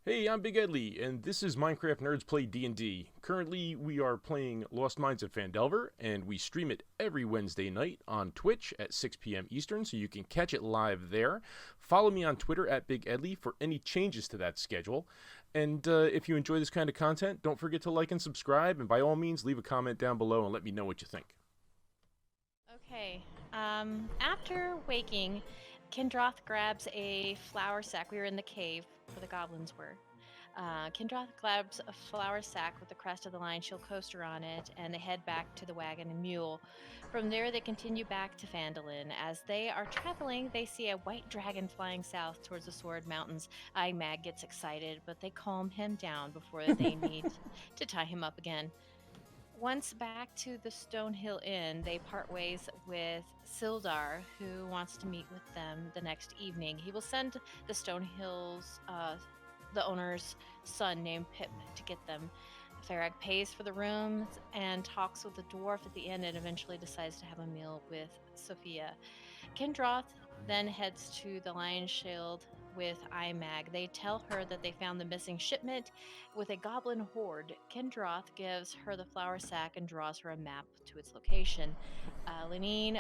Hey, I'm Bigedley, and this is Minecraft Nerds Play D&D. Currently, we are playing Lost Mines of Phandelver, and we stream it every Wednesday night on Twitch at 6 p.m. Eastern, so you can catch it live there. Follow me on Twitter at Bigedley for any changes to that schedule. And if you enjoy this kind of content, don't forget to like and subscribe, and by all means, leave a comment down below and let me know what you think. Okay. After waking, Kindroth grabs a flour sack. We were in the cave where the goblins were. Kindroth grabs a flour sack with the crest of the lion shield coaster on it, and they head back to the wagon and mule. From there, they continue back to Phandalin. As they are traveling, they see a white dragon flying south towards the Sword Mountains. Imag gets excited, but they calm him down before they need to tie him up again. Once back to the Stonehill Inn, they part ways with Sildar, who wants to meet with them the next evening. He will send the Stonehills, the owner's son named Pip, to get them. Farag pays for the rooms and talks with the dwarf at the inn and eventually decides to have a meal with Sophia. Kindroth then heads to the Lion Shield with Imag. They tell her that they found the missing shipment with a goblin horde. Kindroth gives her the flour sack and draws her a map to its location. Lenine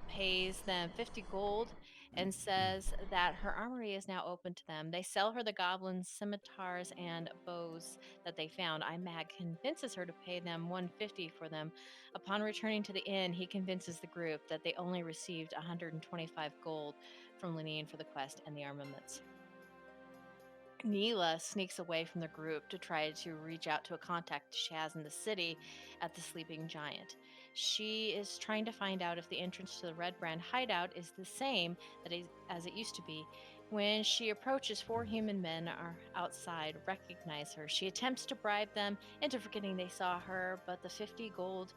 pays them 50 gold and says that her armory is now open to them. They sell her the goblin scimitars and bows that they found. Imag convinces her to pay them 150 for them. Upon returning to the inn, he convinces the group that they only received 125 gold from Lenine for the quest and the armaments. Neela sneaks away from the group to try to reach out to a contact she has in the city at the Sleeping Giant. She is trying to find out if the entrance to the Red Brand hideout is the same as it used to be. When she approaches, 4 human men are outside, recognize her. She attempts to bribe them into forgetting they saw her, but the 50 gold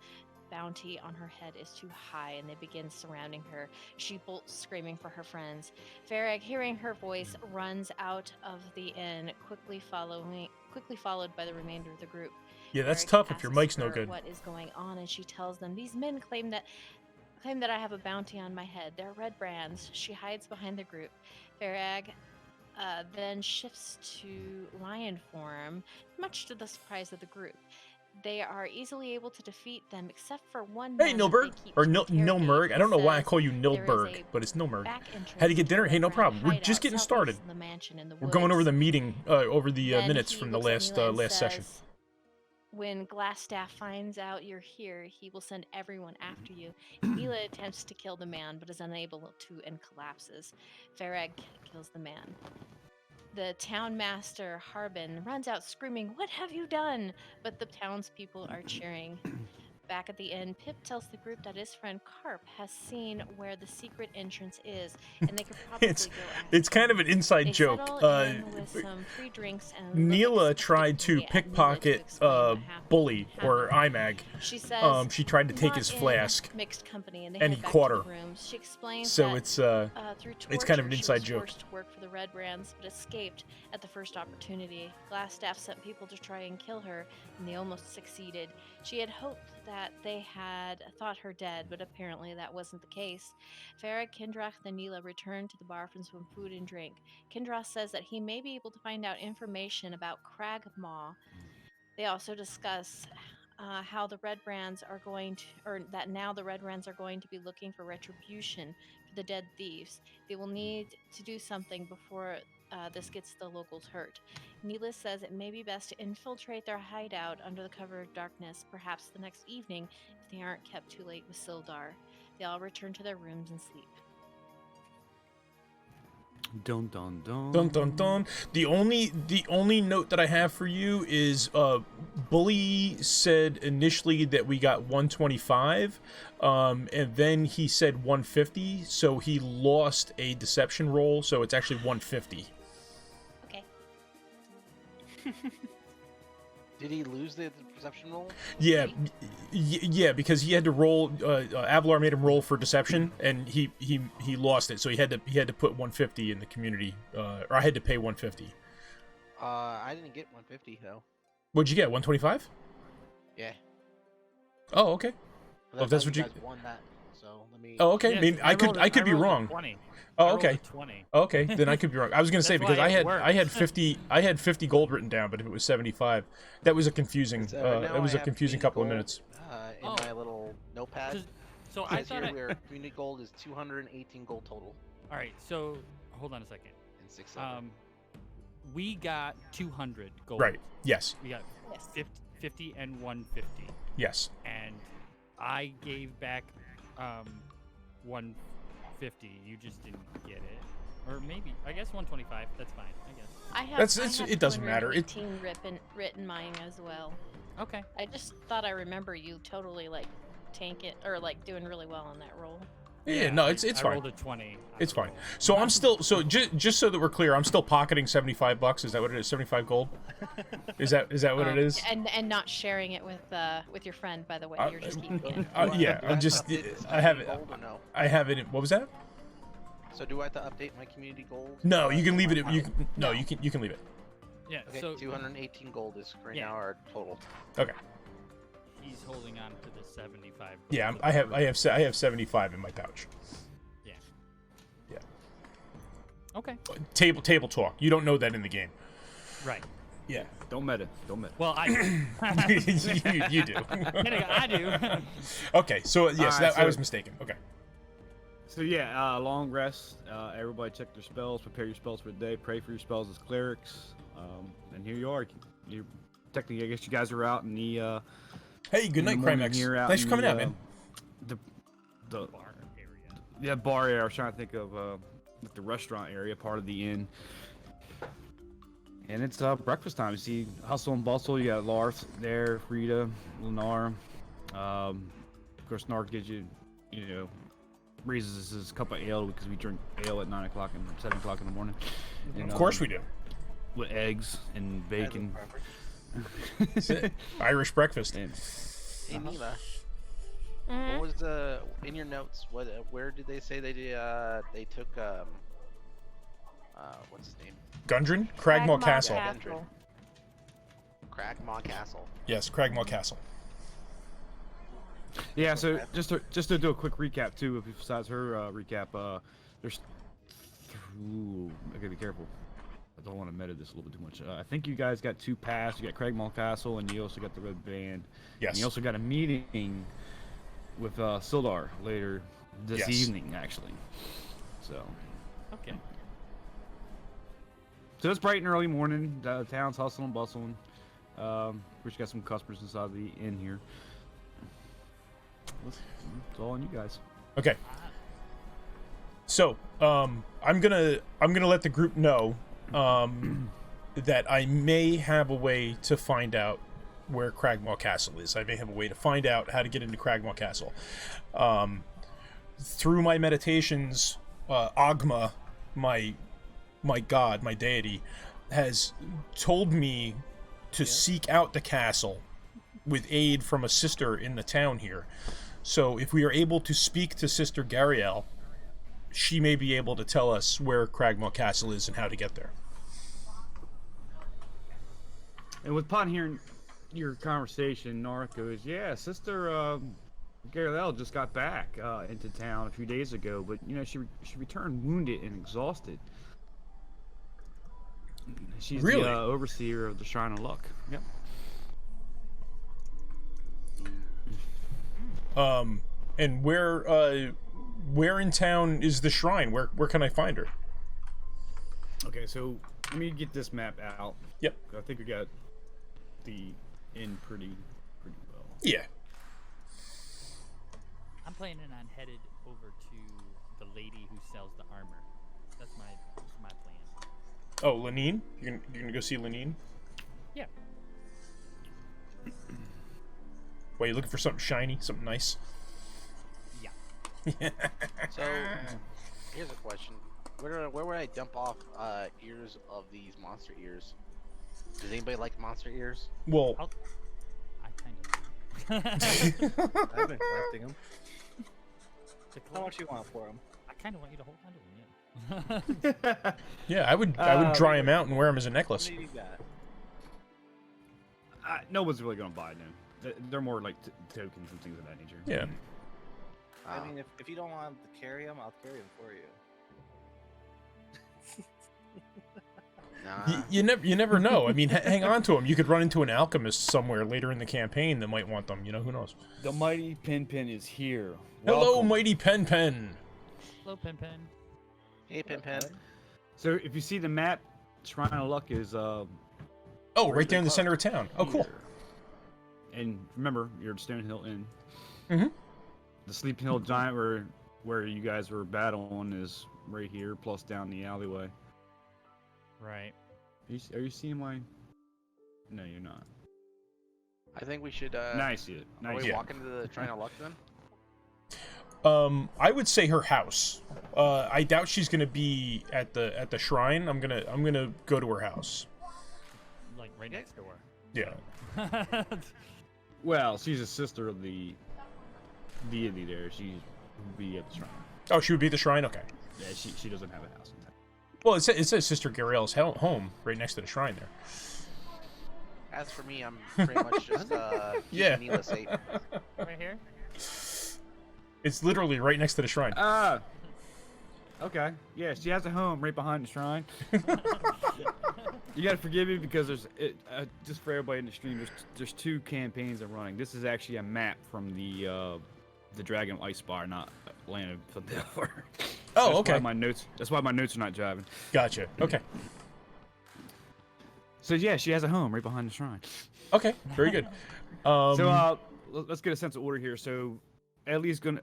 bounty on her head is too high, and they begin surrounding her. She bolts, screaming for her friends. Farag, hearing her voice, runs out of the inn, quickly followed by the remainder of the group. Yeah, that's Farag tough if your asks mic's no her good. what is going on, and she tells them these men claim that I have a bounty on my head. They're red brands. She hides behind the group. Farag then shifts to lion form, much to the surprise of the group. They are easily able to defeat them, except for one Hey, man that they Nilberg. keep Or to interrogate. Nilmerg. I don't know why I call you There is Nilberg, a but it's Nilmerg. back Had to entrance get to dinner? the Hey, Red no Brand problem. We're just hideout getting southeast started. of the mansion in the We're woods. going over the meeting, over the Then minutes he from the looks at Neela and last session. says, when Glassstaff finds out you're here, he will send everyone after you. Neela attempts to kill the man, but is unable to and collapses. Farag kills the man. The town master, Harbin, runs out screaming, "What have you done?" But the townspeople are cheering. Back at the inn, Pip tells the group that his friend Carp has seen where the secret entrance is, and they could probably It's go ask it's kind him. of an inside They joke. settle in with some free drinks and look Neela tried to skeptically at Neela to pickpocket explain what Bully, or happened. Imag. She says, She tried to take not his in flask, mixed company, and they and head he back caught to her. the rooms. She explains So that it's through torture, it's kind of an she inside was joke. forced to work for the Red Brands, but escaped at the first opportunity. Glassstaff sent people to try and kill her, and they almost succeeded. She had hoped that they had thought her dead, but apparently that wasn't the case. Farag, Kindroth, and Neela return to the bar for some food and drink. Kindroth says that he may be able to find out information about Crag Maw. They also discuss how the Red Brands are going to, or that now the Red Brands are going to be looking for retribution for the dead thieves. They will need to do something before this gets the locals hurt. Neela says it may be best to infiltrate their hideout under the cover of darkness, perhaps the next evening, if they aren't kept too late with Sildar. They all return to their rooms and sleep. Dun dun dun. Dun dun dun. The only note that I have for you is Bully said initially that we got 125, and then he said 150, so he lost a deception roll, so it's actually 150. Okay. Did he lose the perception roll? Yeah, yeah, because he had to roll. Avalar made him roll for deception, and he lost it, so he had to put 150 in the community, or I had to pay 150. I didn't get 150 though. What'd you get? 125? Yeah. Oh, okay. Well, if that's what you guys won that so let me. Oh, okay. Yeah, I mean, I could be rolled a wrong. 20. Oh, I rolled a okay. 20. Okay, then I could be wrong. I was gonna say That's because why it I had works. 50 gold written down, but if it was 75, that was a confusing. Right now It was I a have confusing community couple of gold, minutes. In Oh. my little notepad. So It I says thought here where community gold is 218 gold total All right, so hold on a second. and 6 silver. We got 200 gold. Right. Yes. We got Yes. 50 and 150, Yes. and I gave back 150. You just didn't get it, or maybe I guess 125. That's fine. I guess. I have. It doesn't matter. 218 written mine as well. Okay. I just thought I remember you totally like tank it or like doing really well on that roll. Yeah. No, it's I fine. rolled a 20. It's fine. So I'm still just so that we're clear, I'm still pocketing $75. Is that what it is? 75 gold? Is that what it is? And not sharing it with your friend, by the way. You're just keeping it. Yeah. Do I I'm just. update this I have community it. gold or no? I have it. What was that? So do I have to update my community gold? No, you can leave it. You can leave it. Yeah. Okay, So 218 gold is right Yeah. now our total. Okay. he's holding on to the 75. Yeah, gold. I have 75 in my pouch. Yeah. Yeah. Okay. Table talk. You don't know that in the game. Right. Yeah. Don't meta. Don't meta. Well, I do. you do. I do. Okay, so yes, Alright, I so- was mistaken. Okay. So yeah, long rest. Everybody check their spells. Prepare your spells for the day. Pray for your spells as clerics. And here you are. You technically, I guess you guys are out in the. Hey, good in the night, morning Crimex. here out Thanks for in coming the, out, man. The Bar area. yeah bar area. I was trying to think of like the restaurant area, part of the inn. And it's breakfast time. You see hustle and bustle. You got Lars there, Rita, Lennar. Of course, Nark gives you, raises us his cup of ale because we drink ale at 9 o'clock and 7 o'clock in the morning. And, Of course we do. With eggs and bacon. That's it. Irish breakfast. And Hey Mila, Mhm. what was the in your notes? Where did they say they took what's his name? Gundren? Cragmaw Cragmaw Castle. Castle. Cragmaw Castle. Yes, Cragmaw Castle. yeah, so just to do a quick recap too, besides her recap, there's. Ooh, I gotta be careful. I don't want to meta this a little bit too much. I think you guys got 2 paths. You got Cragmaw Castle, and you also got the Red Band. Yes. And you also got a meeting with Sildar later this Yes. evening, actually. So Okay. it's bright and early morning. The town's hustling and bustling. We just got some customers inside the inn here. It's all on you guys. Okay. So, I'm gonna let the group know that I may have a way to find out where Cragmaw Castle is. I may have a way to find out how to get into Cragmaw Castle. Through my meditations, Agma, my god, my deity, has told me to seek out the castle with aid from a sister in the town here. So if we are able to speak to Sister Gariel, she may be able to tell us where Cragmaw Castle is and how to get there. And upon hearing your conversation, Nark goes, "Yeah, Sister Garrel just got back into town a few days ago, but she returned wounded and exhausted. She's Really? the overseer of the Shrine of Luck. Yep. And where in town is the shrine? Where can I find her? Okay, so let me get this map out. Yep. I think we got the inn pretty well. Yeah. I'm planning on headed over to the lady who sells the armor. That's my plan. Oh, Lenine? You're gonna go see Lenine? Yeah. Wait, you looking for something shiny, something nice? Yeah. So here's a question: where would I dump off ears of these monster ears? Does anybody like monster ears? Well, I kind of. I've been collecting them. How much you want for them? I kind of want you to hold on to them. Yeah. yeah, I would dry him out and wear him as a necklace. Maybe that. No one's really gonna buy them. They're more like tokens and things of that nature. Yeah. I mean, if you don't want to carry him, I'll carry him for you. Nah. You never know. I mean, hang on to them. You could run into an alchemist somewhere later in the campaign that might want them. You know, who knows? The mighty Pin is here. Hello, Welcome. mighty Pen Pen. Hello, Pen Pen. Hey, Pin Pin. So if you see the map, Shrine of Luck is Oh, right there in the center of town. Oh, cool. here. And remember, you're at Stonehill Inn. Mm-hmm. The Sleeping Hill Giant, where you guys were battling, is right here, plus down the alleyway. Right. Are you seeing my? No, you're not. I think we should. Nice, yeah. Are Nice. we Yeah. walking to the Shrine of Luck then? I would say her house. I doubt she's gonna be at the shrine. I'm gonna go to her house. Like right next door. Yeah. Well, she's a sister of the deity there. She would be at the shrine. Oh, she would be at the shrine. Okay. Yeah, she doesn't have a house in town. Well, it says Sister Garelle's home right next to the shrine there. As for me, I'm pretty much just Yeah. keeping Neela safe. Right here. It's literally right next to the shrine. Ah. Okay. Yeah, she has a home right behind the shrine. You gotta forgive me because just for everybody in the stream, there's two campaigns I'm running. This is actually a map from the Dragon Ice Spire, not Land of Phandelver. Oh, okay. That's why my notes are not driving. Gotcha. Okay. So yeah, she has a home right behind the shrine. Okay. Very good. Let's get a sense of order here. So Ellie's gonna,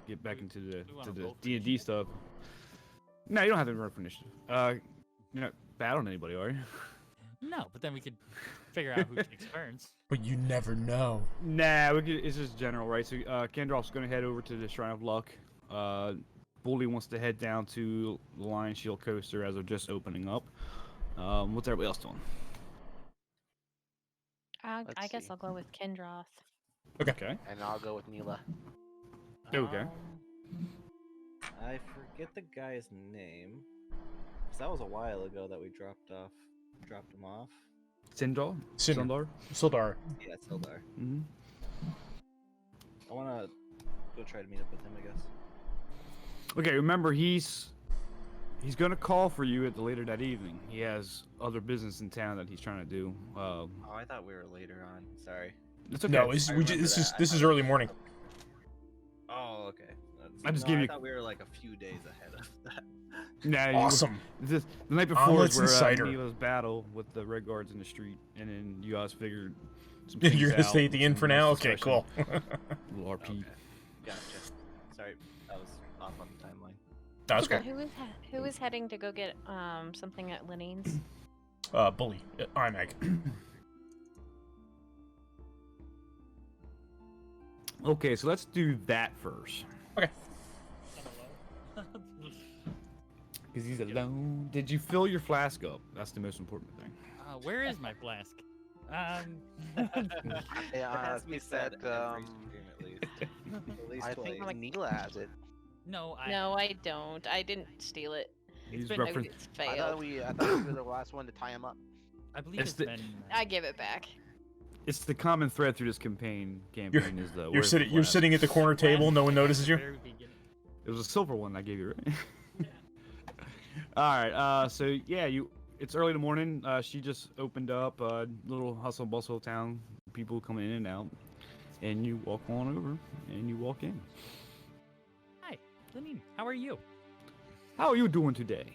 get back into the We wanna roll for D&D stuff. No, you don't have to roll for initiative. You're not battling anybody, are you? No, but then we could figure out who takes turns. But you never know. Nah, it's just general, right? So Kendroff's gonna head over to the Shrine of Luck. Bully wants to head down to the Lion Shield Coaster as they're just opening up. What's everybody else doing? I Let's guess see. I'll go with Kendroth. Okay. And I'll go with Neela. Okay. I forget the guy's name. 'Cause that was a while ago that we dropped him off. Sindar? Sindar. Sildar. Yeah, Sildar. Mm-hmm. I wanna go try to meet up with him, I guess. Okay, remember he's gonna call for you at the later that evening. He has other business in town that he's trying to do. Oh, I thought we were later on. Sorry. It's okay. No, I this remember is that. this is early morning. Oh, okay. I just No, gave you- I thought we were like a few days ahead of that. Nah, Awesome. The night before Omelets is and where cider. Neela's battle with the Red Guards in the street, and then you guys figured some You're things gonna out, stay at the inn some for now. nice Okay, discussion. cool. Little RP. Okay. Gotcha. Sorry, I was off on the timeline. That's cool. Who is heading to go get something at Lenine's? Bully. IMAG. Okay, so let's do that first. Okay. Because he's alone. Did you fill your flask up? That's the most important thing. Where is my flask? Yeah, That has to be said that, every stream at least. At least I twice. think Neela has it. No, No, I don't. I didn't steal it. He's been- referenced. It's I failed. thought we were the last one to tie him up. I believe It's it's the- been. I give it back. It's the common thread through this campaign is the. You're where's the sitting. You're flask? sitting at the corner table. No one notices you. Very beginning. It was a silver one I gave you, right? All right. So yeah, It's early in the morning. She just opened up a little hustle and bustle town. People coming in and out, and you walk on over and you walk in. Hi, Lenine. How are you? How are you doing today?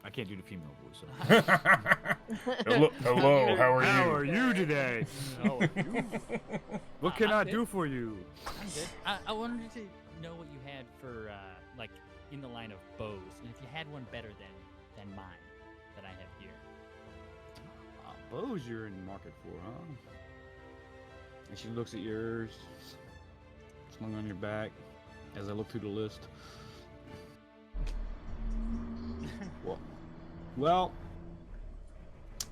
I can't do the female voice. So. Hello. How are you? How are you today? How are you? What can I'm I good. do for you? I'm good. I wanted to know what you had for like in the line of bows, and if you had one better than mine that I have here. Bows you're in the market for, huh? And she looks at yours, slung on your back, as I look through the list. Well,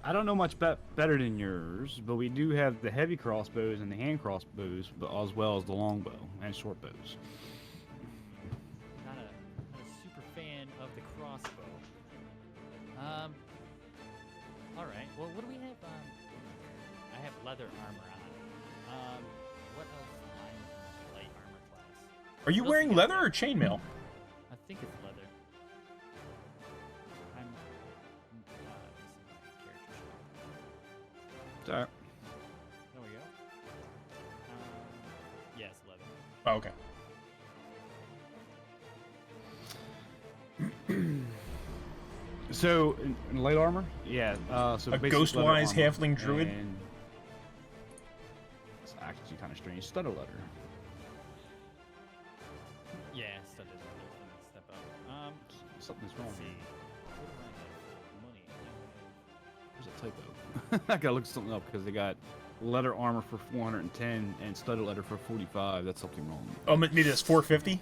I don't know much better than yours, but we do have the heavy crossbows and the hand crossbows, but as well as the longbow and short bows. Not a super fan of the crossbow. All right. Well, what do we have? I have leather armor on. What else lines in light armor class? Are you Feels wearing like leather or chainmail? I think it's leather. I'm this is my character sheet. It's alright. There we go. Yes, leather. Oh, okay. So, in light armor? Yeah. So A basic leather Ghostwise armor, halfling druid? and it's actually kind of strange. Studded leather. Yeah, studded leather. Step up. Something's wrong. Let's see. What do I have? Money. There's a typo. I gotta look something up because they got leather armor for 410 and studded leather for 45. That's something wrong. Oh, maybe that's 450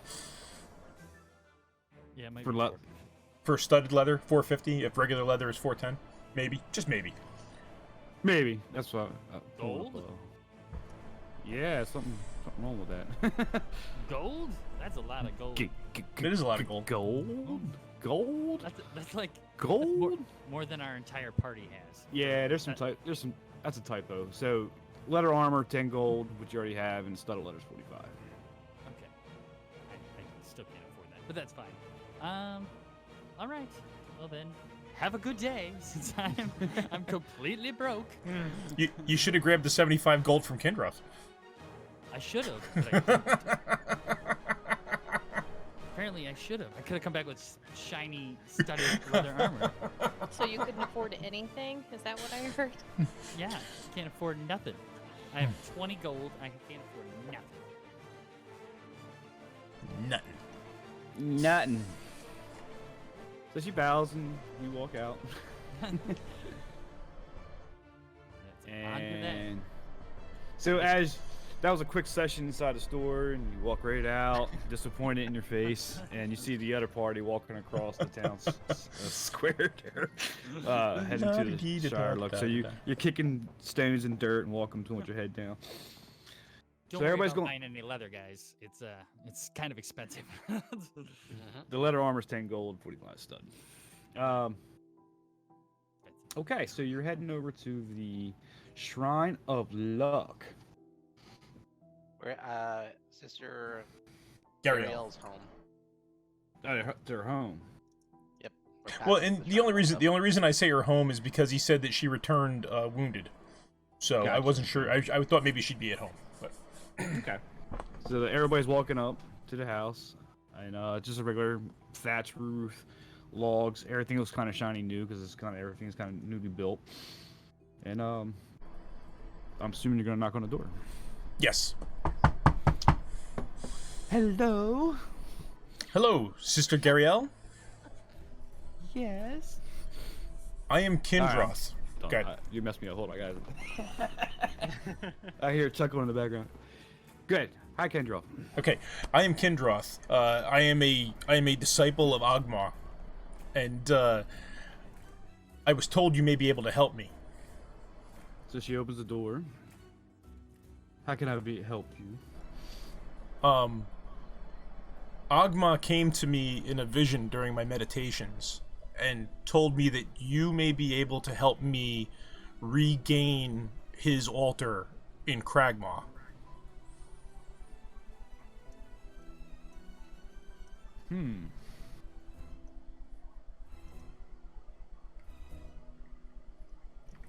Yeah, it might For be le- 450. for studded leather. 450 if regular leather is 410. Maybe, just maybe. Maybe. That's what. Gold? Yeah, something wrong with that. Gold? That's a lot of gold. It is a lot of gold. Gold? That's like Gold? more than our entire party has. Yeah, there's some. That's a typo. So, leather armor 10 gold, which you already have, and studded leather's 45. Okay. I still can't afford that, but that's fine. All right. Well then, have a good day, since I'm completely broke. You should have grabbed the 75 gold from Kindroth. I should have. But I didn't. Apparently, I should have. I could have come back with shiny, studded leather armor. So you couldn't afford anything? Is that what I heard? Yeah, can't afford nothing. I have 20 gold. I can't afford nothing. Nothing. Nothing. So she bows and you walk out. That's on to that. And so as that was a quick session inside the store, and you walk right out, disappointed in your face, and you see the other party walking across the town square there, heading to the Shire Look. So you're kicking stones and dirt and walking towards your head down. Don't So worry everybody's about going. buying any leather, guys. It's kind of expensive. The leather armor's 10 gold, 45 stud. Okay, so you're heading over to the Shrine of Luck. Where Sister Gariel. Ariel's home. Their home. Yep. we're past Well, and the Shrine only of reason I say her home is because he said that she returned wounded. So I Gotcha. wasn't sure. I thought maybe she'd be at home, but Okay. So everybody's walking up to the house, and just a regular thatch roof, logs. Everything looks kind of shiny new because everything's kind of newly built. And I'm assuming you're gonna knock on the door. yes. Hello. Hello, Sister Gariel. Yes. I am Kindroth. Okay. You messed me up. Hold on, guys. I hear a chuckle in the background. Good. Hi, Kendra. Okay, I am Kindroth. I am a disciple of Ogma, and I was told you may be able to help me. So she opens the door. How can I help you? Ogma came to me in a vision during my meditations and told me that you may be able to help me regain his altar in Cragmaw.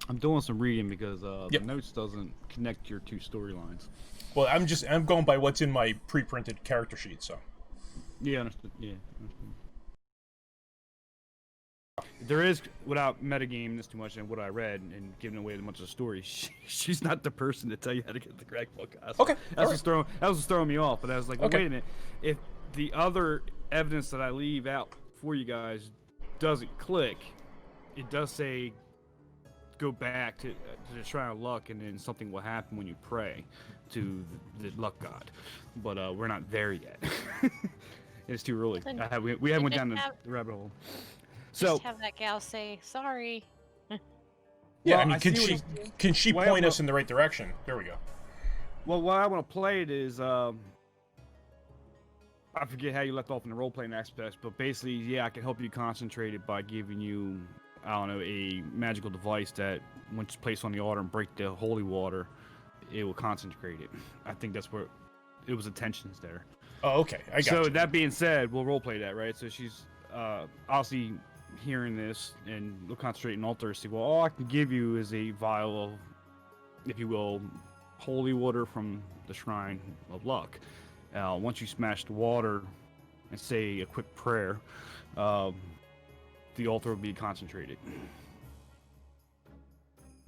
I'm doing some reading because Yep. the notes doesn't connect your two storylines. Well, I'm going by what's in my pre-printed character sheet, so. Yeah, understood. Yeah, understood. There is, without metagaming this too much and what I read and giving away much of the story, she's not the person to tell you how to get the Cragmaw castle. Okay, That was throwing me off, but I was like, well, Okay. wait a minute. If the other evidence that I leave out for you guys doesn't click, it does say go back to the Shrine of Luck, and then something will happen when you pray to the luck god. But we're not there yet. It's too early. Then We haven't went just down the have- rabbit hole. Just So have that gal say sorry. Yeah, Well, I mean, I can see what she Well, point us well- in the right direction? There we go. well, what I want to play it is I forget how you left off in the role playing aspects, but basically, yeah, I can help you concentrate it by giving you, I don't know, a magical device that once placed on the altar and break the holy water, it will concentrate it. I think that's where it was the tensions there. Oh, okay. I got So you. that being said, we'll roleplay that, right? So she's obviously hearing this and will concentrate and alter. See, well, all I can give you is a vial of, if you will, holy water from the Shrine of Luck. Once you smash the water and say a quick prayer, the altar will be concentrated.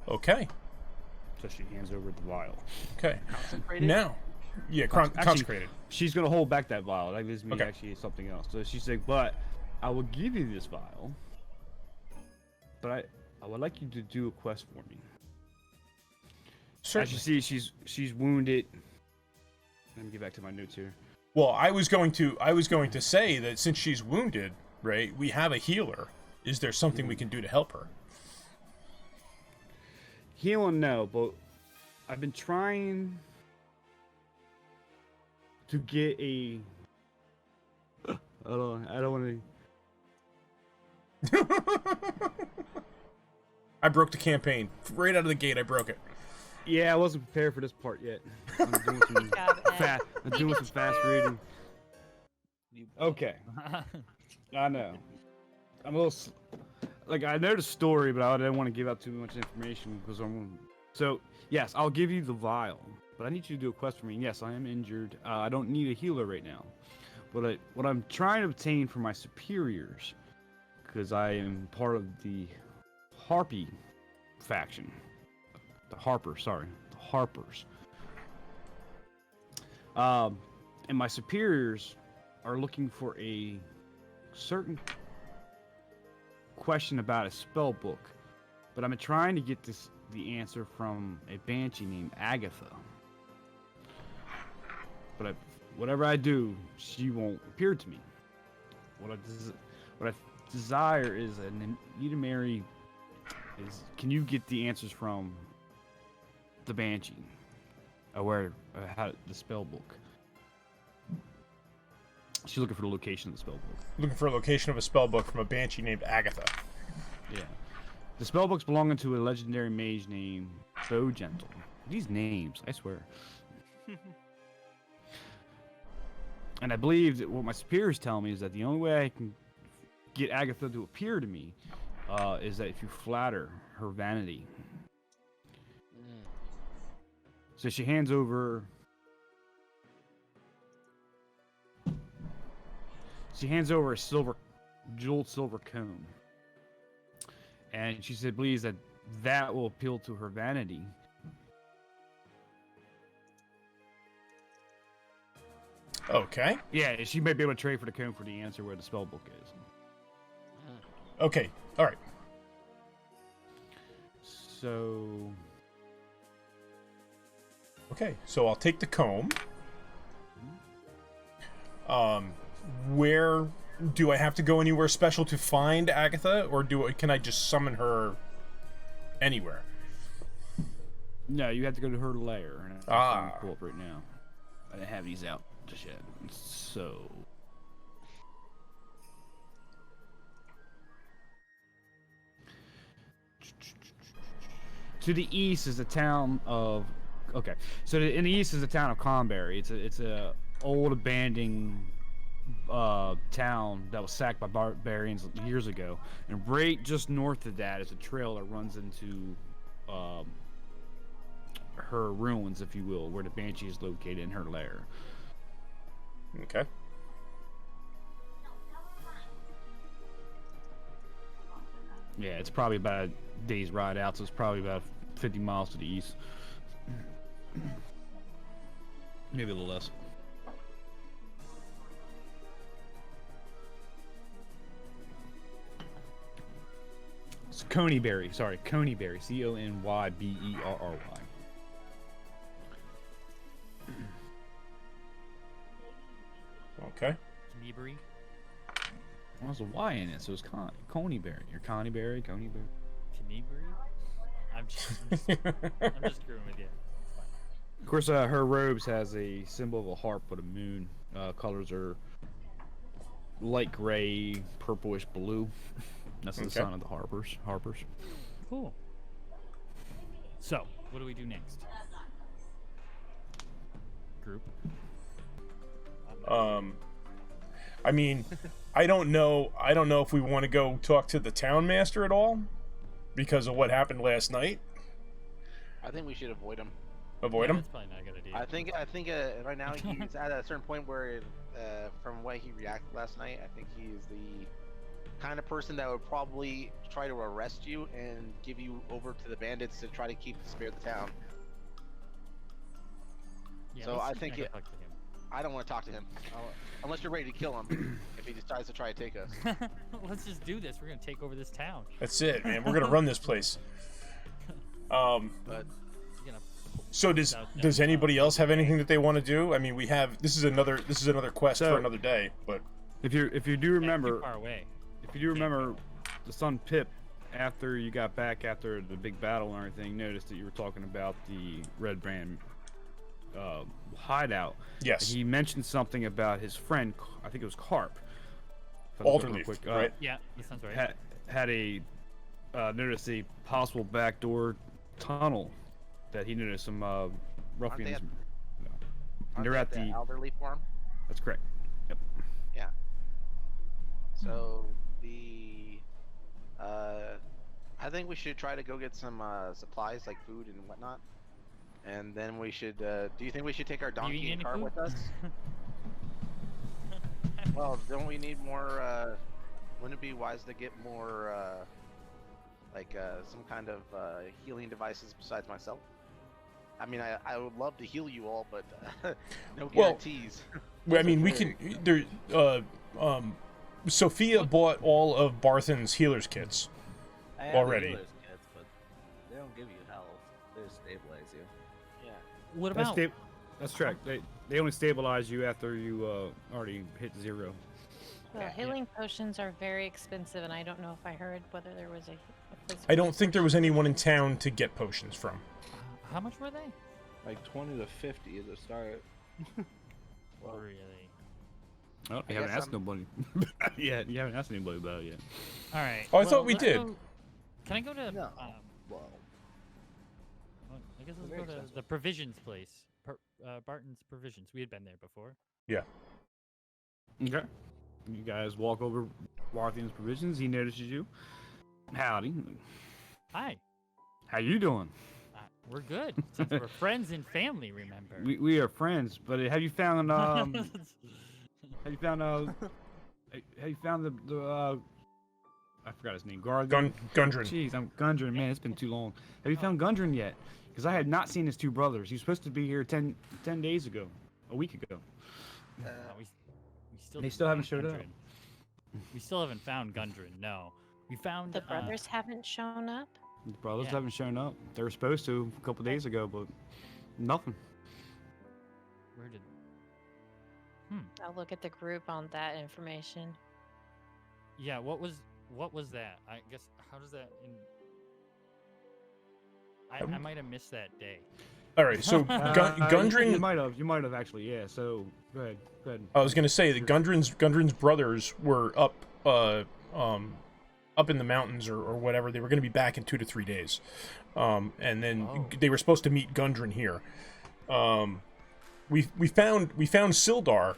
Okay. So she hands over the vial. Okay. Concentrated? Now, yeah, consecrated. She's gonna hold back that vial. That gives me Okay. actually something else. So she's like, but I will give you this vial, but I would like you to do a quest for me. Certainly. As you see, she's wounded. Let me get back to my notes here. Well, I was going to say that since she's wounded, right, we have a healer. Is there something we can do to help her? Healing, no, but I've been trying to get a. I don't want to. I broke the campaign right out of the gate. I broke it. Yeah, I wasn't prepared for this part yet. I'm doing some job, Ed. fast reading. Okay, I know. I'm a little like I know the story, but I didn't want to give out too much information because I'm. So yes, I'll give you the vial, but I need you to do a quest for me. And yes, I am injured. I don't need a healer right now, but what I'm trying to obtain from my superiors, because I am part of the Harpy faction. The Harpers. And my superiors are looking for a certain question about a spell book, but I'm trying to get the answer from a banshee named Agatha. But whatever I do, she won't appear to me. What I desire is need to marry. Can you get the answers from the banshee? Where how the spell book? She's looking for the location of the spell book. Looking for a location of a spell book from a banshee named Agatha. Yeah. The spell book's belonging to a legendary mage named Bigedley. These names, I swear. And I believe that what my superiors tell me is that the only way I can get Agatha to appear to me is that if you flatter her vanity. So she hands over. She hands over a jeweled silver comb, and she said, "Believes that will appeal to her vanity." Okay. Yeah, she might be able to trade for the comb for the answer where the spell book is. Okay. All right. So. Okay. So I'll take the comb. Where do I have to go anywhere special to find Agatha, or can I just summon her anywhere? No, you have to go to her lair. And I'm pull up right now. I didn't have these out just yet. So. To the east is the town of. Okay, so in the east is the town of Conberry. It's a old abandoned town that was sacked by barbarians years ago, and right just north of that is a trail that runs into her ruins, if you will, where the banshee is located in her lair. Okay. Yeah, it's probably about a day's ride out, so it's probably about 50 miles to the east. Maybe a little less. It's Conyberry. Sorry, Conyberry. Conyberry. Okay. Kneebury. Well, there's a Y in it, so it's Conyberry. Or Conyberry. Kneebury? I'm just screwing with you. Of course, her robes has a symbol of a harp with a moon. Colors are light gray, purplish blue. That's the sign of the Harpers. Cool. So, what do we do next? Group. I'm I mean, I don't know if we want to go talk to the town master at all because of what happened last night. I think we should avoid him. Avoid him. That's probably not a good idea. I think right now he's at a certain point where, from the way he reacted last night, I think he's the kind of person that would probably try to arrest you and give you over to the bandits to try to spare the town. Yeah, So let's I just think not go talk to him. I don't want to talk to him unless you're ready to kill him if he decides to try to take us. Let's just do this. We're gonna take over this town. That's it, man. We're gonna run this place. But He's gonna So does anybody else have anything that they want to do? I mean, we have this is another quest So- for another day, but If you do That's too remember, far away. if you do remember, the son Pip, after you got back after the big battle and everything, noticed that you were talking about the Red Brand hideout. yes, He mentioned something about his friend, I think it was Carp. If I look real Alderleaf, quick, right? Yeah, that sounds right. Had a noticed a possible backdoor tunnel that he noticed some ruffians. at- And they're at the. elderly farm. That's correct. Yep. Yeah. So I think we should try to go get some supplies like food and whatnot, and then we should. Do you think we should take our You donkey eating and any cart food? with us? Well, don't we need more? Wouldn't it be wise to get more, some kind of healing devices besides myself? I mean, I would love to heal you all, but no Well, guarantees. I mean, we can. There, Sophia bought all of Barthen's healer's kits. I have Already. the healer's kits, but they don't give you health. They just stabilize you. Yeah. What That's, about? that's correct. They only stabilize you after you already hit 0. Well, Yeah. healing potions are very expensive, and I don't know if I heard whether there was a place. I don't think there was anyone in town to get potions from. How much were they? Like 20 to 50 to start. Really? Oh, I you haven't guess asked nobody. Yeah, you haven't asked anybody about it yet. All right. Oh, I thought we let's did. go- Can I go to? No. Well, I guess let's Very go to expensive. the provisions place. Barton's Provisions. We had been there before. Yeah. Okay. You guys walk over Barthen's Provisions. He notices you. Howdy. Hi. How you doing? We're good. Since we're friends and family, remember? We are friends, but have you found have you found the I forgot his name. Gundren. Jeez, I'm Gundren. Man, it's been too long. Have you found Gundren yet? Because I had not seen his two brothers. He was supposed to be here 10 days ago, a week ago. We They didn't still haven't find showed up. Gundren. We still haven't found Gundren. No, we found The brothers haven't shown up. The brothers Yeah. haven't shown up. They were supposed to a couple days ago, but nothing. Where did? I'll look at the group on that information. Yeah. What was that? I guess. How does that? I might have missed that day. All right, so Gundren. You might have actually. Yeah. So go ahead. I was gonna say that Gundren's brothers were up in the mountains or whatever. They were gonna be back in 2 to 3 days, and then they were supposed to meet Gundren here. We found Sildar,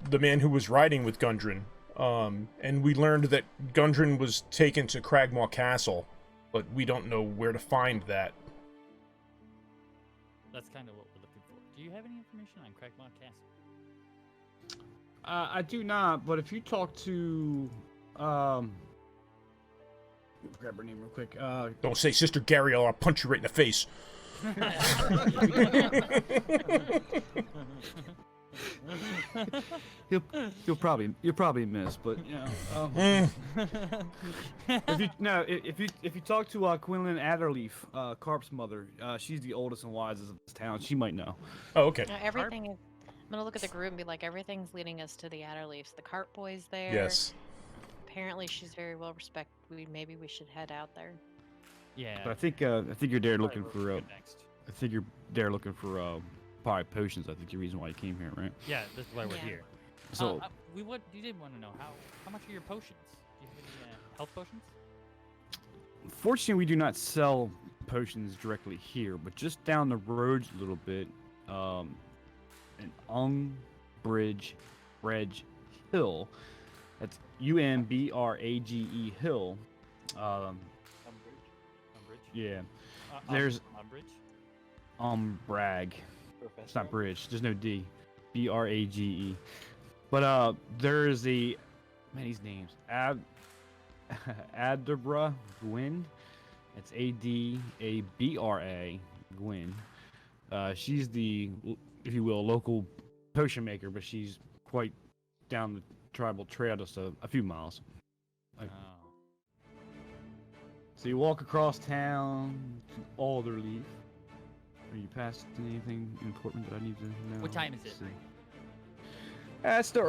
the man who was riding with Gundren, and we learned that Gundren was taken to Cragmaw Castle, but we don't know where to find that. That's kind of what we're looking for. Do you have any information on Cragmont Castle? I do not, but if you talk to grab her name real quick. Don't say Sister Gary, or I'll punch you right in the face. you'll probably miss, but you know. If you talk to Quinlan Adderleaf, Carp's mother, she's the oldest and wisest of this town. She might know. Oh, okay. Everything is. I'm gonna look at the group and be like, everything's leading us to the Adderleafs. The cart boy's there. Yes. Apparently, she's very well respected. Maybe we should head out there. Yeah. But I think you're there probably looking where for. we're good next. I think you're there looking for probably potions. I think the reason why you came here, right? Yeah, that's why we're Yeah. here. So You did want to know how much are your potions? Do you have any health potions? fortunately, we do not sell potions directly here, but just down the road a little bit, an Umbrage Hill. That's Umbrage Hill. Umbridge. Yeah. There's Umbrage. Professor. It's not bridge. There's no D. Brage. But there's the these names. Adabra Gwyn. It's Adabra Gwyn. She's the, if you will, local potion maker, but she's quite down the tribal trail, just a few miles. So you walk across town to Alderleaf. Are you past anything important that I need to know? What time is it? It's still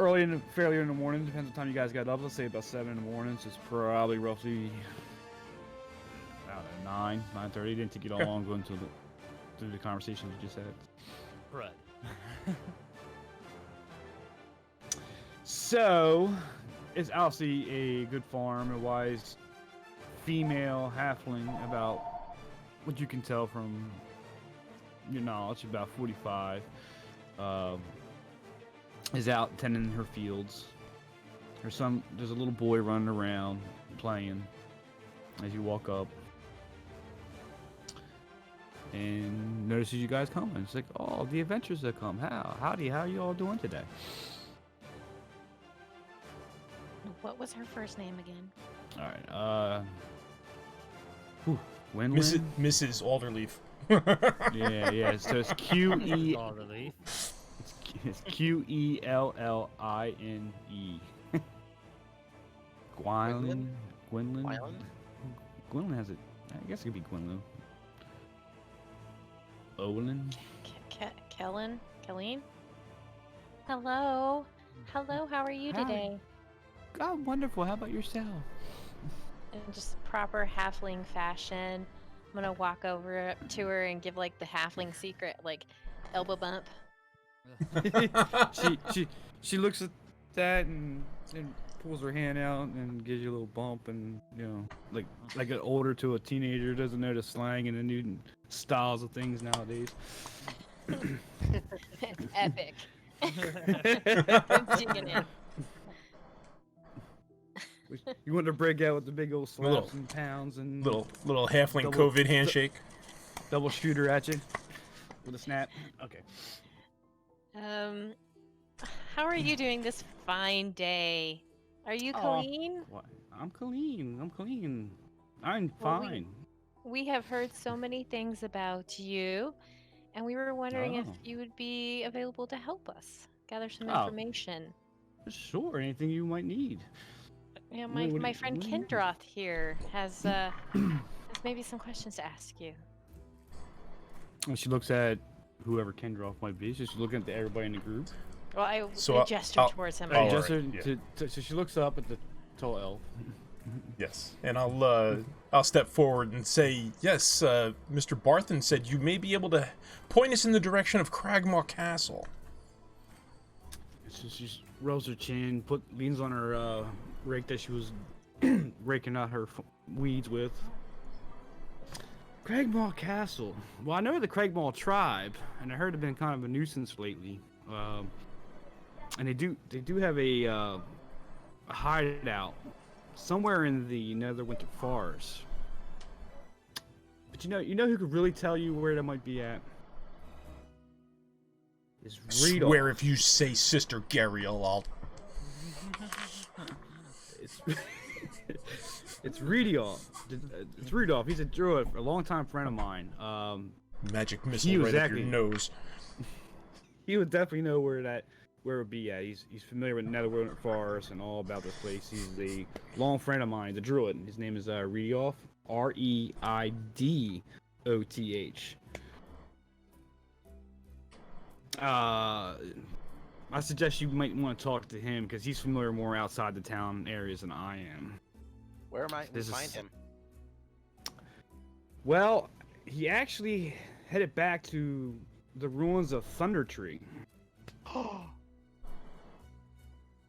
fairly in the morning. Depends on the time you guys got up. Let's say about 7 in the morning. So it's probably roughly, I don't know, 9:30. Didn't take you that long going through the conversations you just had. Right. So, it's obviously a good farm, a wise female halfling, about what you can tell from your knowledge, about 45, is out tending her fields. There's a little boy running around playing as you walk up, and notices you guys coming. It's like, oh, the adventures have come. Howdy, how you all doing today? What was her first name again? All right, Gwendolyn? Mrs. Alderleaf. Yeah. So it's QE. Alderleaf. It's QELLINE. Gwendolyn. Gwendolyn has it. I guess it could be Gwendolyn. Olin. Kellen? Hello. Hello, how are you Hi. today? Oh, wonderful. How about yourself? In just proper halfling fashion, I'm gonna walk over to her and give like the halfling secret, like elbow bump. she looks at that and pulls her hand out and gives you a little bump, and like an older to a teenager doesn't know the slang and the new styles of things nowadays. Epic. Digging in. You want to break out with the big old slaps Little- and pounds and Little halfling Double- COVID handshake. double shooter at you with a snap. Okay. How are you doing this fine day? Are you clean? What? I'm clean. I'm Well, fine. We have heard so many things about you, and we were wondering if Oh. you would be available to help us gather some Oh. information. Sure, anything you might need. Yeah, What do my you- friend what do you need? Kendroth here has maybe some questions to ask you. And she looks at whoever Kendroff might be. So she's looking at everybody in the group. Well, I So gesture I'll- towards him. Oh, Just alright, her- so she looks up at the tall elf. Yes, and I'll step forward and say, yes, Mr. Barthen said you may be able to point us in the direction of Cragmaw Castle. So she rolls her chin, leans on her rake that she was raking out her weeds with. Cragmaw Castle. Well, I know the Cragmaw tribe, and I heard they've been kind of a nuisance lately. And they do have a hideout somewhere in the Netherwinter Forest. But you know who could really tell you where that might be at? Is Rita. Swear if you say Sister Gariel, I'll... It's Rudolph. It's Rudolph. He's a druid, a longtime friend of mine. Magic He missile was right up your acting- nose. He would definitely know where it would be at. He's familiar with Netherwinter Forest and all about this place. He's a long friend of mine. He's a druid. His name is Rudolph. Reidoth. I suggest you might want to talk to him because he's familiar more outside the town areas than I am. Where am I to This is- find him? Well, he actually headed back to the ruins of Thunder Tree.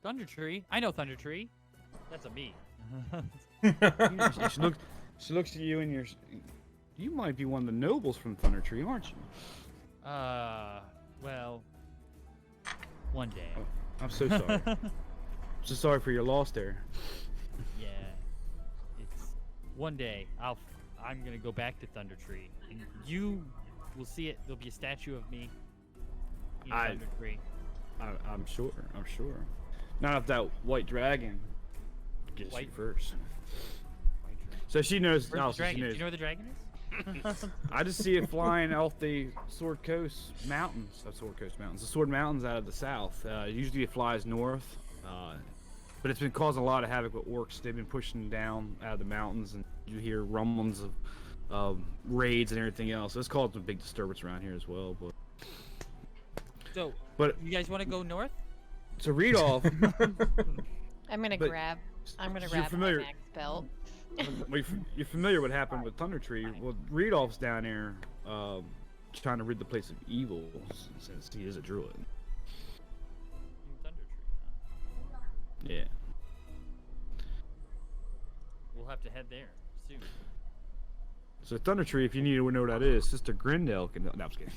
Thunder Tree? I know Thunder Tree. That's a me. She looks at you and you might be one of the nobles from Thunder Tree, aren't you? Well, One day. I'm so sorry. So sorry for your loss there. Yeah. It's one day. I'm gonna go back to Thunder Tree, and you will see it. There'll be a statue of me in Thunder Tree. I'm sure. I'm sure. Not if that white dragon gets you first. White dragon. So she knows. Where's No, the so she dragon? Do knows. you know where the dragon is? I just see it flying off the Sword Coast Mountains. Sword Coast Mountains. The Sword Mountains out of the south. Usually it flies north, but it's been causing a lot of havoc with orcs. They've been pushing down out of the mountains, and you hear rumblings of raids and everything else. So it's caused a big disturbance around here as well. So, But you guys want to go north? to read off, I'm gonna But grab you're my familiar- max belt. you're familiar with what happened with Thunder Tree. Well, Reedolf's down there trying to rid the place of evil since he is a druid. In Thunder Tree, huh? Yeah. We'll have to head there soon. So Thunder Tree, if you need to know what that is, Sister Grindel can. No, I'm just kidding.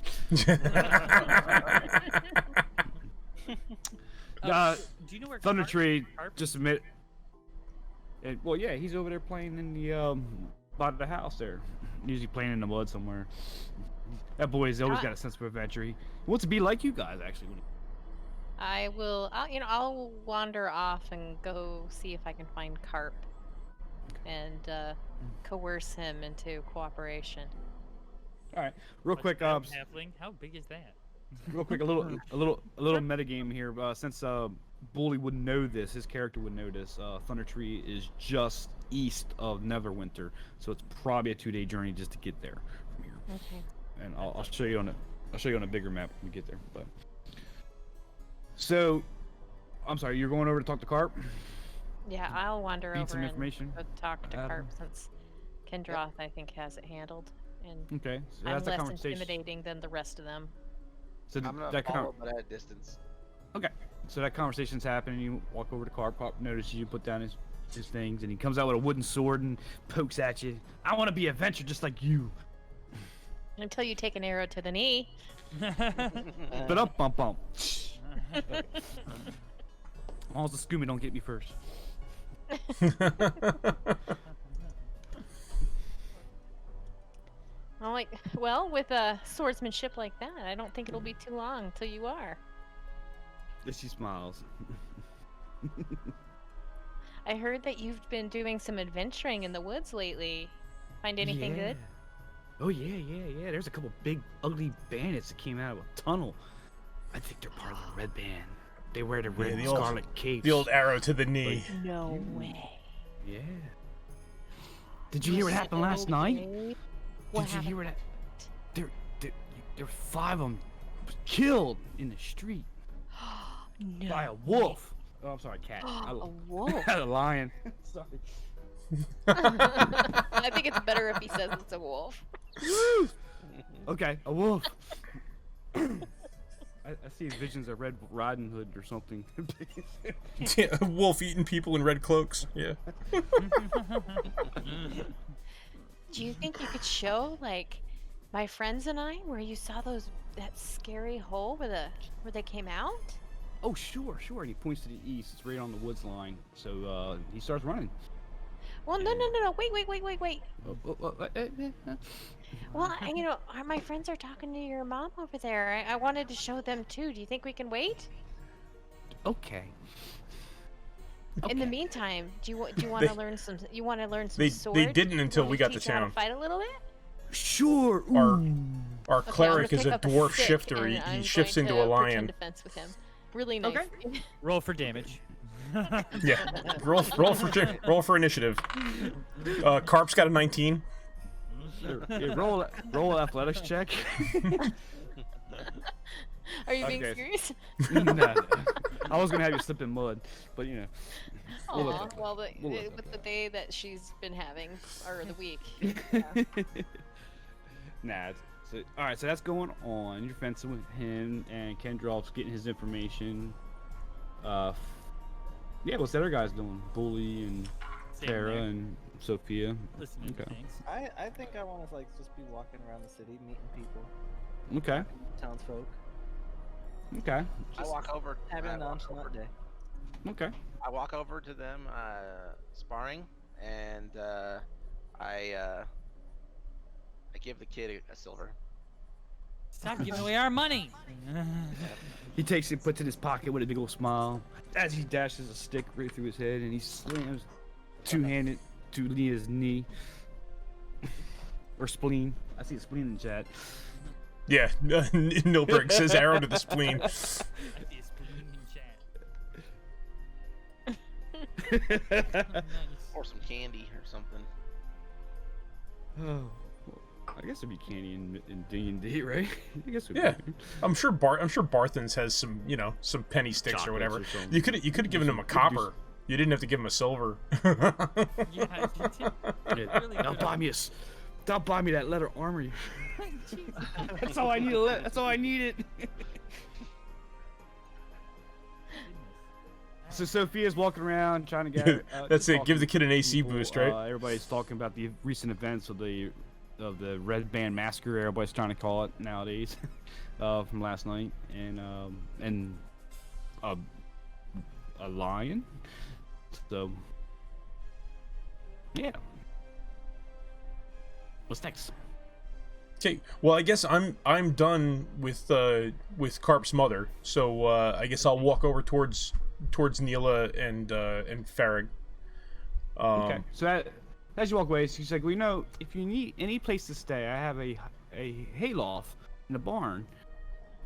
Do you know where Thunder Carp- Tree, Carp- just admit. Well, yeah, he's over there playing in the by the house there. Usually playing in the mud somewhere. That boy's always got a sense of adventure. He wants to be like you guys, actually. I'll wander off and go see if I can find Carp and coerce him into cooperation. All right, real quick, halfling. How big is that? real quick, a little metagame here. Since Bully would know this, his character would know this. Thunder Tree is just east of Neverwinter, so it's probably a 2-day journey just to get there from here. Okay. And I'll show you on a bigger map when we get there. But so, I'm sorry, you're going over to talk to Carp. Yeah, I'll wander Need over some and information? go talk to Adam? Carp since Kendroth, I think, has it handled, and Okay, so I'm that's a less conversation. intimidating than the rest of them. So I'm gonna that follow, but at a distance. Okay, so that conversation's happening. You walk over to Carp. Carp notices you, put down his things, and he comes out with a wooden sword and pokes at you. I want to be adventure just like you. Until you take an arrow to the knee. But up, bump. As long as the Scooby don't get me first. I'm like, well, with a swordsmanship like that, I don't think it'll be too long till you are. She smiles. I heard that you've been doing some adventuring in the woods lately. Find anything good? Oh yeah. There's a couple big, ugly bandits that came out of a tunnel. I think they're part of the red band. They wear the red and the old- scarlet capes. The old arrow to the knee. No way. Yeah. Did you hear what happened last night? What Did you hear happened? what? There 5 of them killed in the street No. by a wolf. Oh, I'm sorry, cat. A wolf. A lion. Sorry. I think it's better if he says it's a wolf. Okay, a wolf. I see visions of Red Riding Hood or something. Yeah, a wolf eating people in red cloaks. Yeah. Do you think you could show, like, my friends and I, where you saw that scary hole where they came out? Oh, sure. And he points to the east. It's right on the woods line. So he starts running. Well, no. Wait. Well, my friends are talking to your mom over there. I wanted to show them too. Do you think we can wait? Okay. In the meantime, do you want to learn some? You want to learn some They sword? didn't until You we wanna got to teach you how to town. fight a little bit. Sure. Our Okay, I'm cleric gonna is a pick up dwarf stick shifter. and He I'm shifts going into a to lion. pretend defense with him. Really nice. Okay. Roll for damage. Yeah. Roll for initiative. Carp's got a 19. Yeah, roll an athletics check. Are you being Okay. serious? Nah, I was gonna have you slip in mud, but you know. We'll let Aw, that well, We'll let that with the day that she's been having, or the week. Nah. So, all right. So that's going on. You're fencing with him, and Kendroff's getting his information. Yeah. What's the other guys doing? Bully and Same Tara there. and Sophia. Listening to Okay. things. I think I want to just be walking around the city, meeting people, Okay. townsfolk. Okay. I walk over. Having I a walk nonchalant over, day. Okay. I walk over to them, sparring, and I give the kid a silver. Stop giving away our money. He takes it, puts it in his pocket with a big old smile. As he dashes a stick right through his head, and he slams two-handed to Leah's knee. Or spleen. I see a spleen in the chat. Yeah, Nilberg says arrow to the spleen. I see a spleen in chat. Nice. Or some candy or something. Oh, I guess it'd be candy in D&D, right? I guess it'd Yeah. be. I'm sure Barthens has some, you know, some penny sticks or Chocolates whatever. or something. You could have given him a copper. You didn't have to give him a silver. Yeah, you did. Yeah. Really Don't good. buy me don't buy me that leather armor. Jesus. That's all I need. That's all I needed. So Sophia's walking around trying to get. That's it. Give the talking kid an to AC people. boost, right? Everybody's talking about the recent events of the Red Band Massacre. Everybody's trying to call it nowadays, from last night, and a lion. So yeah. What's next? Okay. Well, I guess I'm done with Carp's mother. So I guess I'll walk over towards Neela and Farag. Okay. So as you walk away, she's like, "Well, you know, if you need any place to stay, I have a hayloft in the barn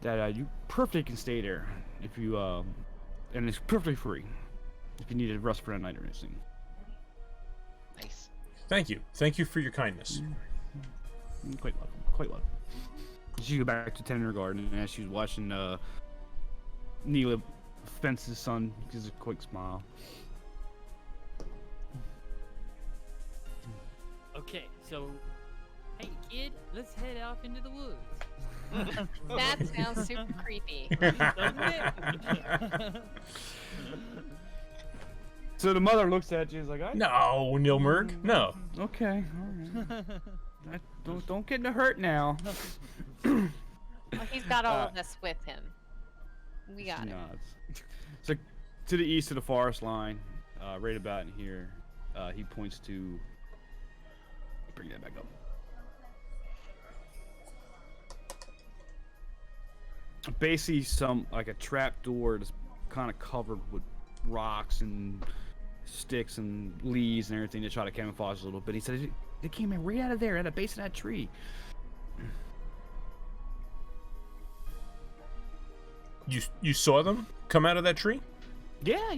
that you perfectly can stay there if you and it's perfectly free if you need to rest for a night or anything." Nice. Thank you. Thank you for your kindness. Quite welcome. Quite welcome. She go back to tending her garden, and as she's watching Neela fence his son, he gives a quick smile. Okay, so, hey kid, let's head off into the woods. That sounds super creepy. Doesn't it? So the mother looks at you, is like, No, Nilmerg. No. Okay, all right. Don't get in a hurt now. Well, he's got all of us with him. We got it. Nods. So to the east of the forest line, right about in here, he points to. Bring that back up. Basically, like a trap door that's kind of covered with rocks and sticks and leaves and everything to try to camouflage a little bit. He said they came in right out of there at the base of that tree. You saw them come out of that tree? Yeah.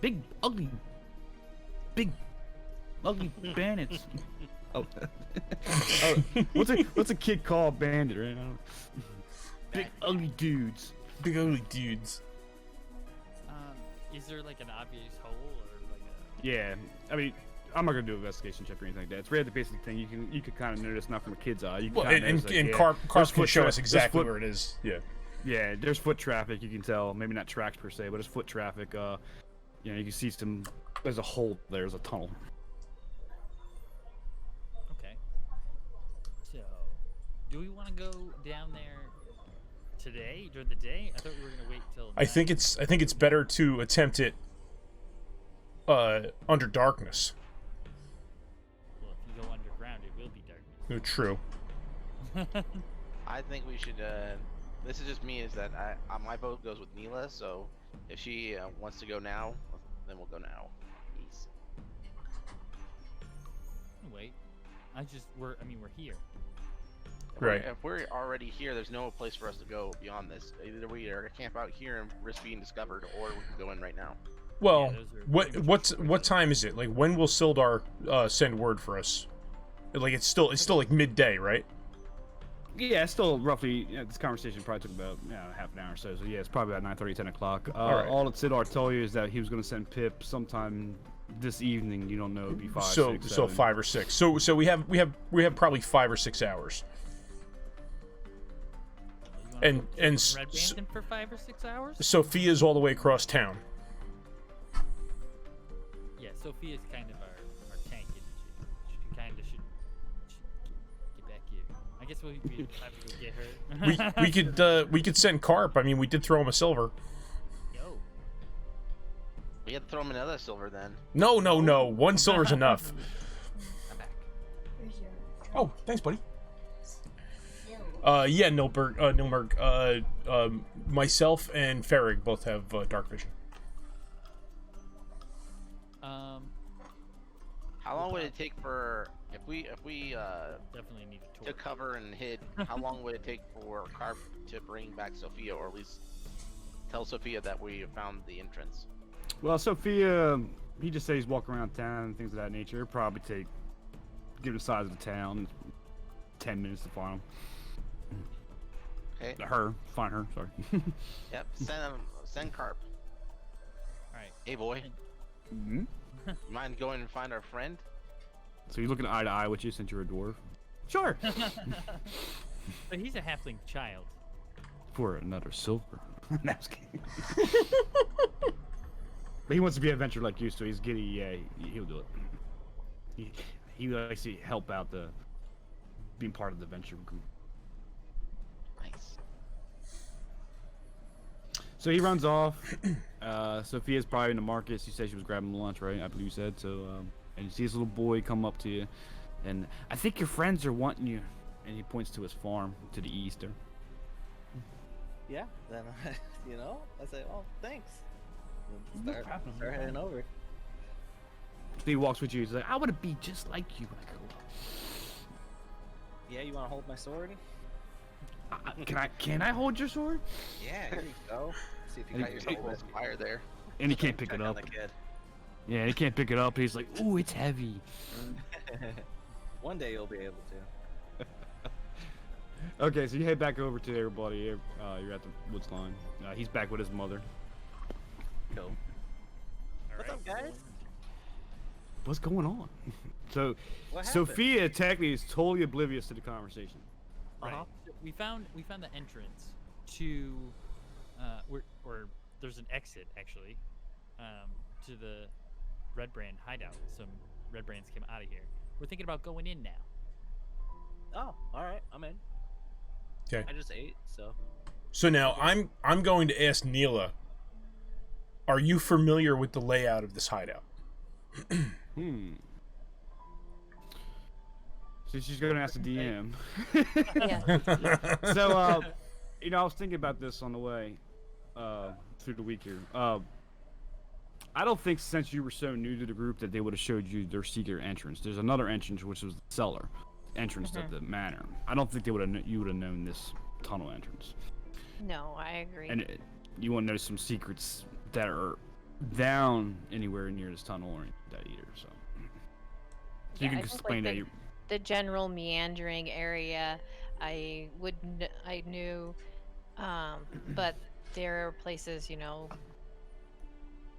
Big ugly bandits. Oh. What's a kid called bandit, right? Big ugly dudes. Big ugly dudes. Is there like an obvious hole or like a... Yeah, I mean, I'm not gonna do an investigation check or anything like that. It's really the basic thing. You can kind of notice, not from a kid's eye. You can Well, kinda and notice, like, Carp there's can foot show tra- us there's exactly foot- where it is. Yeah. Yeah, there's foot traffic. You can tell. Maybe not tracks per se, but it's foot traffic. You know, you can see some. There's a hole. There's a tunnel. Okay. So, do we want to go down there today, during the day? I thought we were going to wait till I think it's better to attempt it under darkness. Well, if you go underground, it will be darkness. No, true. I think we should. This is just me. Is that my vote goes with Neela. So if she wants to go now, then we'll go now. Peace. Wait. We're here. Right. If we're already here, there's no place for us to go beyond this. Either we are camp out here and risk being discovered, or we can go in right now. Well, Yeah, those are what time is it? Like, when will Sildar send word for us? Like, it's still like midday, right? Yeah, it's still roughly. This conversation probably took about half an hour or so. So yeah, it's probably about 9:30, 10 o'clock. Alright. All that Sidar told you is that he was going to send Pip sometime this evening. You don't know, it'd be 5, So 6, so 7. 5 or 6. So we have probably 5 or 6 hours. You wanna And- go and to Red s- Bantam for 5 or 6 hours? Sophia's all the way across town. Yeah, Sophia's kind of our tank, isn't she? She kind of should get back here. I guess we have to go get her. We could send Carp. I mean, we did throw him a silver. Yo. We had to throw him another silver then. No. 1 silver's enough. I'm back. Oh, thanks, buddy. Yeah, Nilmerg. Myself and Ferrig both have dark vision. How long would it take for if we Definitely need a torch. took cover and hid? How long would it take for Carp to bring back Sophia, or at least tell Sophia that we found the entrance? Well, Sophia, he just says he's walking around town and things of that nature. It'll probably take, given the size of the town, 10 minutes to find him. Okay. Find her. Sorry. Yep. Send Carp. All right. Hey boy, Mm-hmm. you mind going and find our friend? So you're looking eye to eye with you since you're a dwarf? Sure. But he's a halfling child. For another silver. No, I'm just kidding. But he wants to be an adventurer like you, so he's giddy. Yeah, he'll do it. He likes to help out being part of the adventure group. Nice. So he runs off. Sophia's probably in the market. She said she was grabbing lunch, right? I believe you said. So, and you see this little boy come up to you, and I think your friends are wanting you. And he points to his farm to the east there. Yeah, then I say, oh, thanks. And No start problem. heading over. So he walks with you. He's like, I want to be just like you when I grow up. Yeah, you want to hold my sword? Can I hold your sword? Yeah, here you go. See if you And got he- yourself Almost a fire there. And he can't pick check it on up. the kid. Yeah, he can't pick it up. He's like, ooh, it's heavy. One day you'll be able to. Okay, so you head back over to everybody. You're at the woods line. He's back with his mother. Cool. All What's right. up, guys? What's going on? So, What happened? Sophia technically is totally oblivious to the conversation. Right. Uh-huh. So we found the entrance to or there's an exit actually to the Red Brand hideout. Some Red Brands came out of here. We're thinking about going in now. Oh, all right, I'm in. Okay. I just ate, so. So now I'm going to ask Neela. Are you familiar with the layout of this hideout? So she's going to ask the DM. Yeah. So, I was thinking about this on the way through the week here. I don't think since you were so new to the group that they would have showed you their secret entrance. There's another entrance, which was the cellar entrance to the manor. I don't think you would have known this tunnel entrance. No, I agree. And you won't know some secrets that are down anywhere near this tunnel or that either. So, Yeah, you can I think, explain like, that. the general meandering area, I knew, but there are places,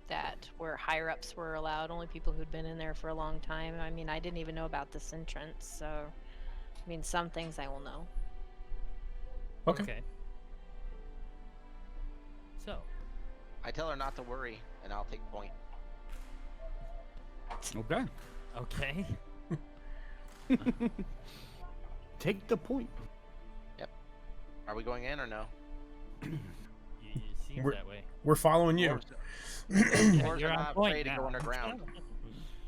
that where higher ups were allowed, only people who'd been in there for a long time. I mean, I didn't even know about this entrance, so I mean, some things I will know. Okay. So, I tell her not to worry, and I'll take point. Okay. okay. Take the point. Are we going in or no? It seems We're- that way. We're following you. Dwarves you're are on not point afraid to now. go underground.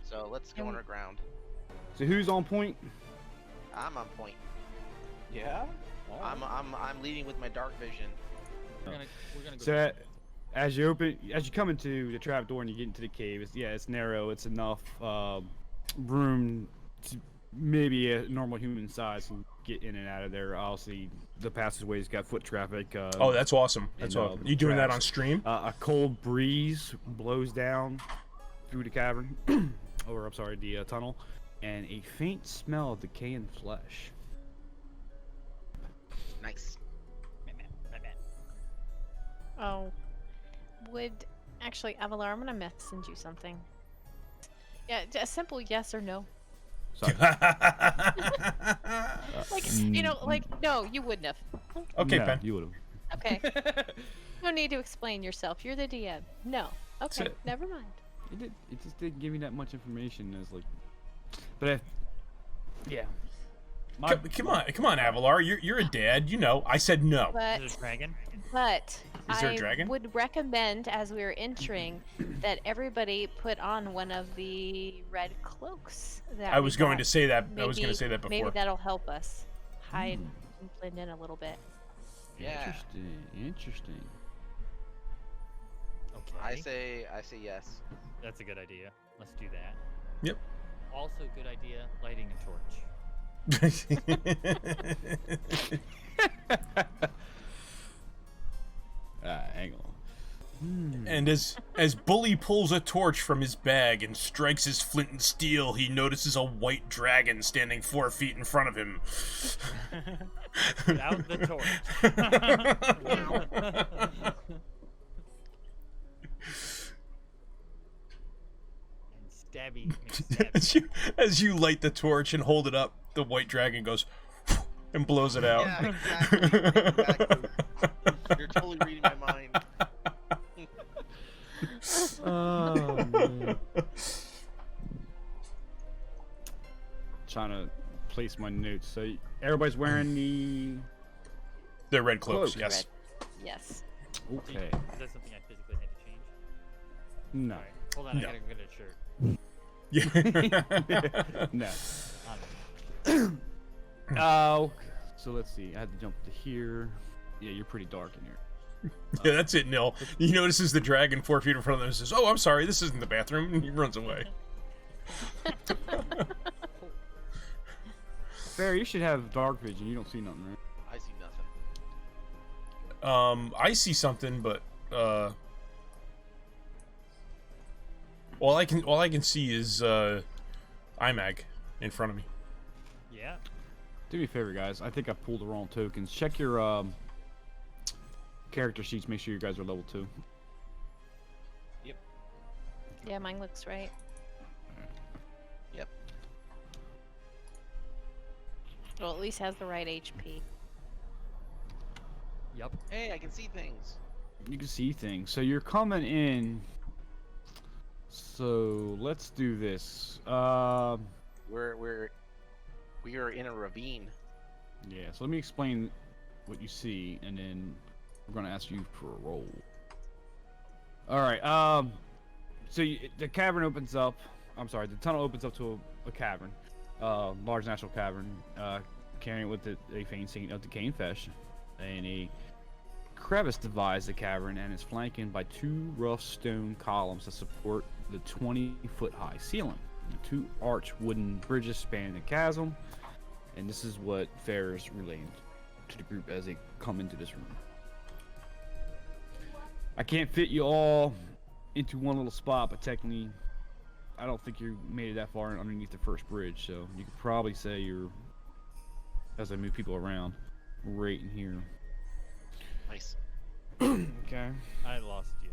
So let's go And- underground. So who's on point? I'm on point. Yeah? All right. I'm leading with my dark vision. We're gonna go. So as you come into the trap door and you get into the cave, it's narrow. It's enough room to maybe a normal human size can get in and out of there. Obviously, the passageway's got foot traffic. Oh, that's awesome. That's and, awesome. You doing that traps. on stream? A cold breeze blows down through the cavern, or I'm sorry, the tunnel, and a faint smell of decaying flesh. Nice. My bad. Oh, Avalar, I'm gonna message you something. Yeah, a simple yes or no. Sorry. Like, no, you wouldn't have. Okay, No, Pen. you would have. Okay. No need to explain yourself. You're the DM. No. Okay, it. never mind. It just didn't give me that much information as like, but yeah. Come on, Avalar. You're a dad. You know. I said no. But Is it a dragon? But Is there a I dragon? would recommend, as we were entering, that everybody put on one of the red cloaks. That I we was going to got. say that. I was going to Maybe- say that before. Maybe that'll help us hide and blend in a little bit. Yeah. Interesting. Okay. I say yes. That's a good idea. Let's do that. Yep. Also, good idea, lighting a torch. Hang on. And as Bully pulls a torch from his bag and strikes his flint and steel, he notices a white dragon standing 4 feet in front of him. Put out the torch. And stabby McStabby. as you light the torch and hold it up, the white dragon goes and blows it out. Yeah, exactly. You're totally reading my mind. Oh, man. Trying to place my notes. So everybody's wearing the. They're red cloaks, Cloak. yes. Yes. Okay. Is that something I physically had to change? No. Alright, hold on, No. I gotta go get a shirt. Yeah. No. On. Oh. So let's see. I had to jump to here. Yeah, you're pretty dark in here. Yeah, that's it, Nil. He notices the dragon 4 feet in front of them and says, "Oh, I'm sorry, this isn't the bathroom," and he runs away. Fair, you should have dark vision. You don't see nothing, right? I see nothing. I see something, but all I can see is IMAG in front of me. Yeah. Do me a favor, guys. I think I pulled the wrong tokens. Check your character sheets. Make sure you guys are level 2. Yeah, mine looks right. Yep. Well, at least has the right HP. Yup. Hey, I can see things. You can see things. So you're coming in. So let's do this. We are in a ravine. Yeah. So let me explain what you see, and then we're gonna ask you for a roll. All right. So the cavern opens up. I'm sorry. The tunnel opens up to a cavern, large natural cavern, carrying with it a faint scene of decaying flesh, and a crevice divides the cavern and is flanked by 2 rough stone columns that support the 20-foot-high ceiling. The 2 arched wooden bridges span the chasm, and this is what Fair is relaying to the group as they come into this room. I can't fit you all into one little spot, but technically, I don't think you made it that far underneath the first bridge, so you could probably say you're, as I move people around, right in here. Nice. Okay. I lost you.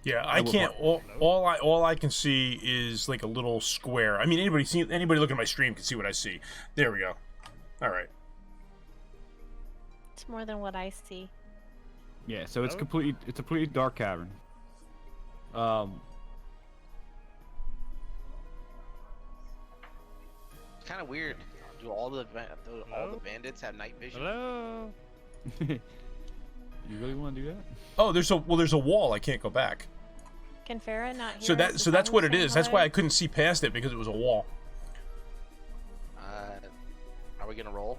Yeah, I will can't. All I can see is like a little square. I mean, anybody looking at my stream can see what I see. There we go. All right. It's more than what I see. Yeah, so it's Oh. it's a completely dark cavern. It's kind of weird. Do all the Hello? bandits have night vision? Hello. You really want to do that? Oh, there's a wall. I can't go back. Can Farah not hear So us? that's all what it saying is. That's why hello? I couldn't see past it because it was a wall. Are we gonna roll?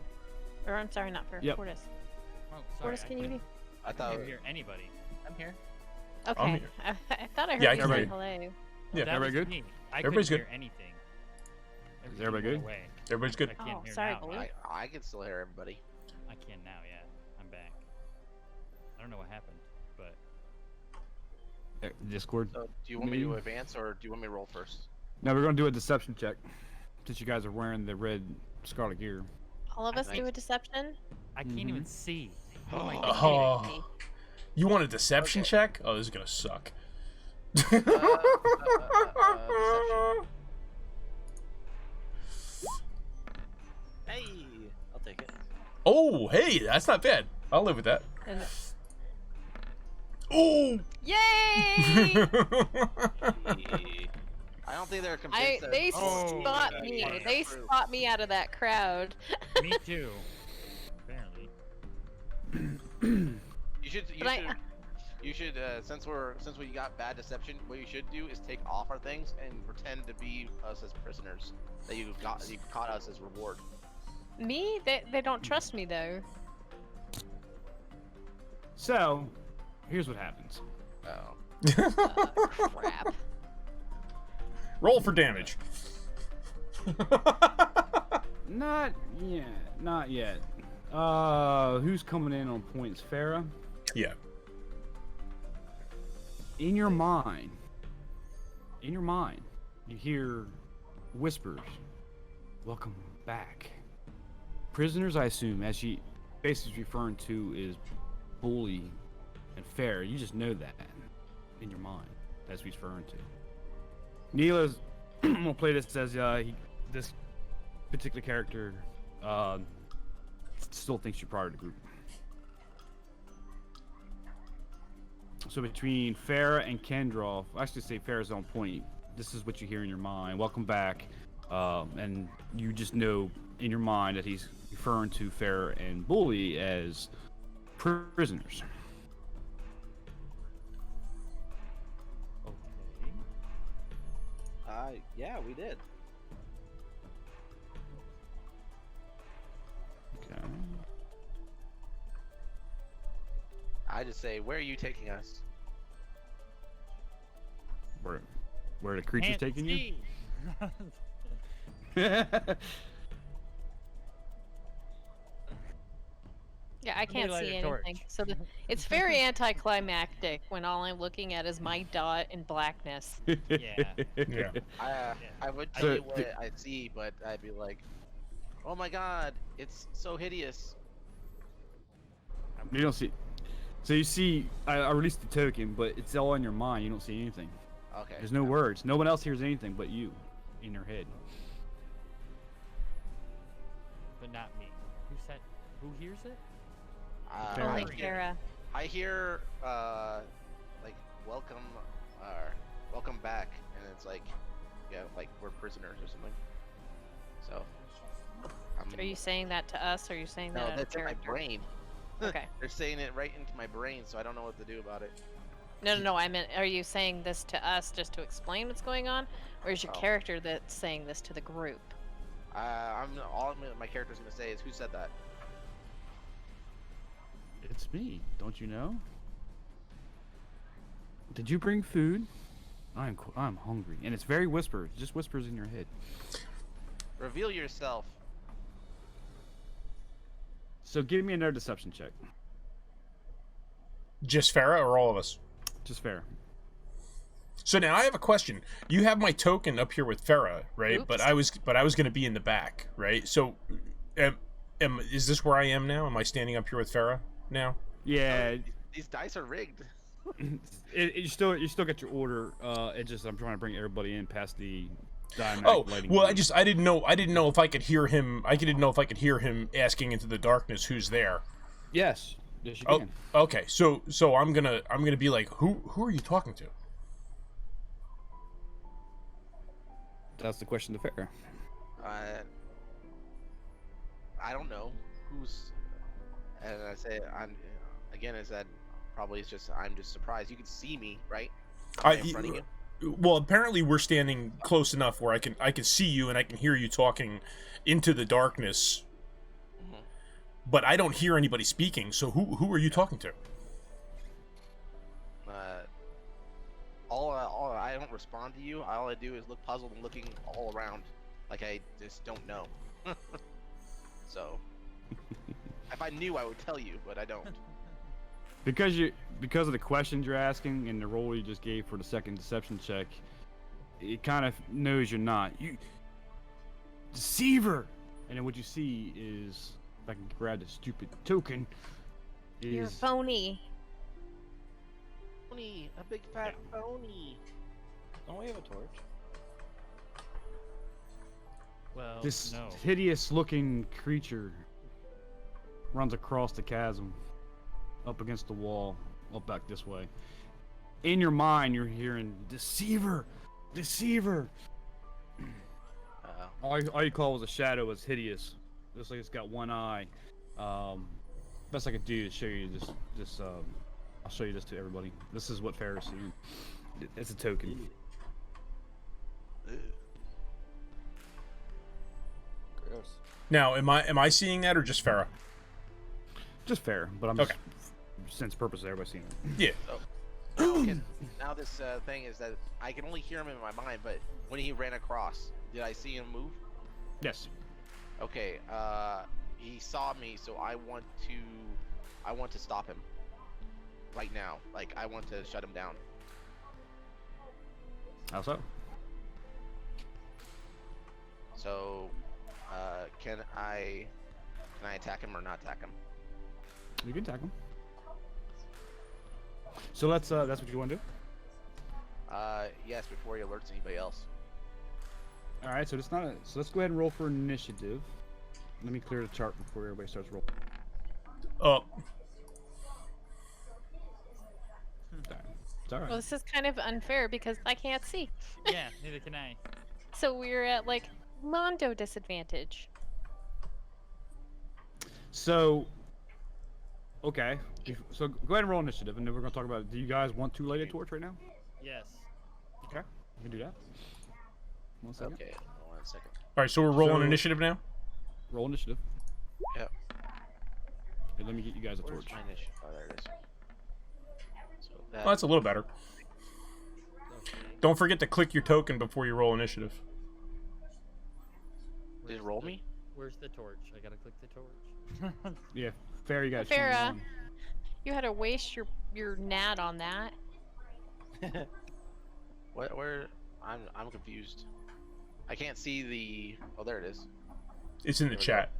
Or I'm sorry, not Farah. Yep. Fortis. Oh, sorry. Fortis, can you be? I thought. can't hear anybody. I'm here. Okay. here. I thought I heard Yeah, I you can say hear you. hello. Yeah, That everybody was good? me. I Everybody's couldn't good. hear anything. Is everybody went good? Away. Everybody's good. I can't Oh, hear sorry, now. Bully. I can still hear everybody. I can now, yeah. I'm back. I don't know what happened, but Discord. So, do you want me to advance or do you want me to roll first? Now we're gonna do a deception check, since you guys are wearing the red scarlet gear. All of us Nice. do a deception? I can't even see. What am I doing? Oh. You want a deception Okay. check? Oh, this is gonna suck. Deception. Hey, I'll take it. Oh, hey, that's not bad. I'll live with that. And Oh. Yay! Hey. I don't think they're convinced. that- They Oh, spot yeah, me. yeah, They true. spot me out of that crowd. Me too. Apparently. You should. But You should. Since we got bad deception, what you should do is take off our things and pretend to be us as prisoners. That you caught us as reward. Me? They don't trust me though. So, here's what happens. Oh. Crap. Roll for damage. Not yet. Who's coming in on points? Farah? Yeah. In your mind, you hear whispers. Welcome back. Prisoners, I assume, as she basically referring to is Bully and Farah. You just know that in your mind. That's what he's referring to. Neela's gonna play this as this particular character still thinks you're part of the group. So between Farah and Kendroff, I actually say Farah's on point. This is what you hear in your mind. Welcome back, and you just know in your mind that he's referring to Farah and Bully as prisoners. Okay. Yeah, we did. Okay. I just say, where are you taking us? Where the creature's Can't taking you? see. Yeah, I can't light see a torch. anything. So it's very anticlimactic when all I'm looking at is my dot in blackness. Yeah. Yeah. I would So, tell you what I see, but I'd be like, oh my god, it's so hideous. You don't see. So you see, I released the token, but it's all in your mind. You don't see anything. Okay. There's no words. No one else hears anything but you, in your head. But not me. Who hears it? Only Farah. Farah. I hear like welcome back, and it's like, yeah, like we're prisoners or something. So Are you saying that to us, or are you saying no, that out of that's in my character? brain. Okay. They're saying it right into my brain, so I don't know what to do about it. No. I meant, are you saying this to us just to explain what's going on, or is your Oh. character that's saying this to the group? All my character's gonna say is, who said that? It's me. Don't you know? Did you bring food? I'm hungry, and it's very whispered. Just whispers in your head. Reveal yourself. So give me another deception check. Just Farah or all of us? Just fair. So now I have a question. You have my token up here with Farah, right? Oops. But I was going to be in the back, right? So, is this where I am now? Am I standing up here with Farah now? Yeah. These dice are rigged. You still got your order. It just I'm trying to bring everybody in past the dynamic Oh, lighting. well, board. I didn't know if I could hear him. I didn't know if I could hear him asking into the darkness who's there. Yes. Yes, you Oh, can. okay. So I'm gonna be like, who are you talking to? That's the question to fair. I don't know who's. And I say, is that probably it's just I'm just surprised. You can see me, right? Right in front of you. Well, apparently we're standing close enough where I can see you and I can hear you talking into the darkness. Mhm. But I don't hear anybody speaking. So who are you talking to? I don't respond to you. All I do is look puzzled and looking all around, like I just don't know. So, if I knew, I would tell you, but I don't. Because of the questions you're asking and the roll you just gave for the second deception check, it kind of knows you're not. You deceiver. And then what you see is, if I can grab the stupid token, You're is phony. Phony, a big fat phony. Don't we have a torch? Well, this no. hideous-looking creature runs across the chasm, up against the wall, up back this way. In your mind, you're hearing, "Deceiver, Deceiver. Uh, All you call was a shadow was hideous. Looks like it's got one eye. Best I could do is show you this. I'll show you this to everybody. This is what Farrah's seeing. It's a token. Gross. Now, am I seeing that or just Farrah? Just fair, but I'm Okay. just sense purpose everybody seeing it. Yeah. okay, now this thing is that I can only hear him in my mind, but when he ran across, did I see him move? Yes. Okay, he saw me, so I want to stop him right now. Like, I want to shut him down. How so? So, can I attack him or not attack him? You can attack him. So let's that's what you want to do? Yes, before he alerts anybody else. All right, so it's not so let's go ahead and roll for initiative. Let me clear the chart before everybody starts rolling. Oh, It's all right. Well, this is kind of unfair because I can't see. Yeah, neither can I. So we're at like Mondo disadvantage. So, okay. So go ahead and roll initiative, and then we're gonna talk about. Do you guys want to light a torch right now? Yes. Okay, we can do that. 1 second. Okay, 1 second. all right. So we're rolling So- initiative now. Roll initiative. Yep. Okay, let me get you guys a Where's torch. my initiative? Oh, there it is. So that, Oh, that's a little better. okay. Don't forget to click your token before you roll initiative. Did it roll me? Where's the torch? I gotta click the torch. Yeah, fair. You guys. Farrah. You had to waste your nat on that. What? Where? I'm confused. I can't see the. Oh, there it is. It's in the There we chat.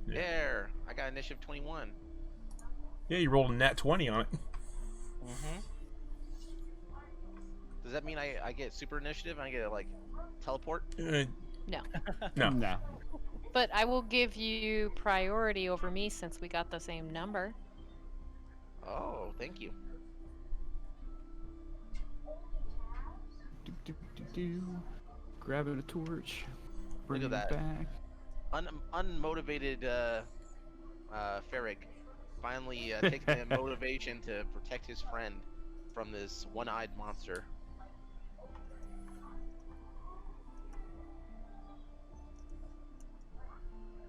Yeah. There. I got initiative 21. Yeah, you rolled a nat 20 on it. Mm-hmm. Does that mean I get super initiative and I get like teleport? No. No. No. But I will give you priority over me since we got the same number. Oh, thank you. Grabbing a torch. Bring Look it at that. back. Unmotivated Ferrig finally takes the motivation to protect his friend from this one-eyed monster.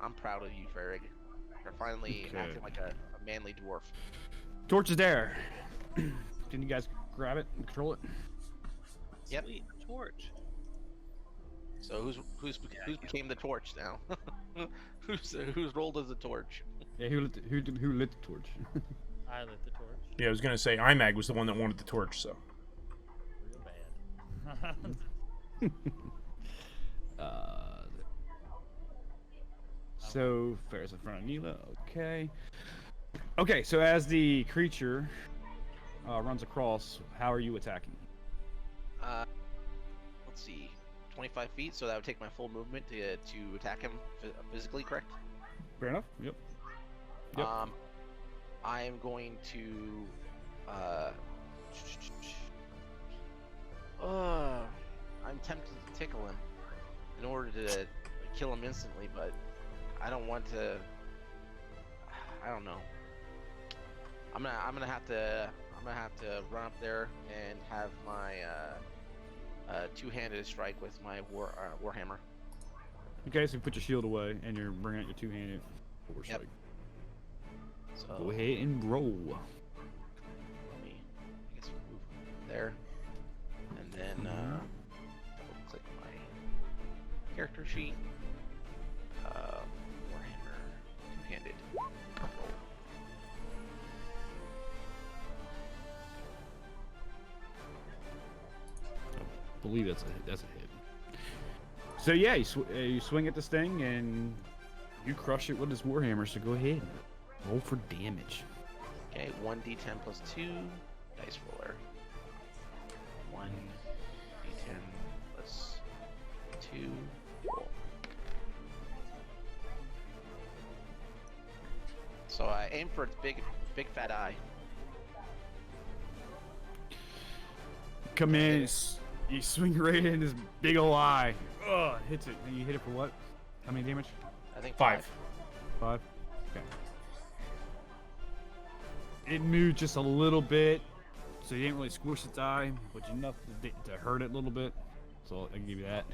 I'm proud of you, Ferrig. You're finally Okay. acting like a manly dwarf. Torch is there. Can you guys grab it and control it? Yep. Sweet torch. So who's became the torch now? who's rolled as a torch? Yeah, who lit the torch? I lit the torch. Yeah, I was gonna say IMAG was the one that wanted the torch. So Real bad. So Farrah's in front of Neela. Okay. Okay, so as the creature runs across, how are you attacking? Let's see, 25 feet. So that would take my full movement to attack him physically, correct? Fair enough. Yep. Yep. I am going to. I'm tempted to tickle him in order to kill him instantly, but I don't want to. I don't know. I'm gonna have to run up there and have my two-handed strike with my warhammer. Okay, so you put your shield away and you're bringing out your two-handed force. Yep. So Go ahead and roll. let me, I guess, move there, and then double-click my character sheet. Warhammer two-handed. Roll. I believe that's a hit. So yeah, you swing at this thing and you crush it with this warhammer. So go ahead, roll for damage. Okay, 1d10 plus 2 dice roller. 1d10 plus 2 roll. So I aim for its big fat eye. Come in. You swing right in his big ol' eye. Ugh, hits it. And you hit it for what? How many damage? I think 5. 5? Okay. It moved just a little bit, so you didn't really squish its eye, but enough to hurt it a little bit. So I can give you that.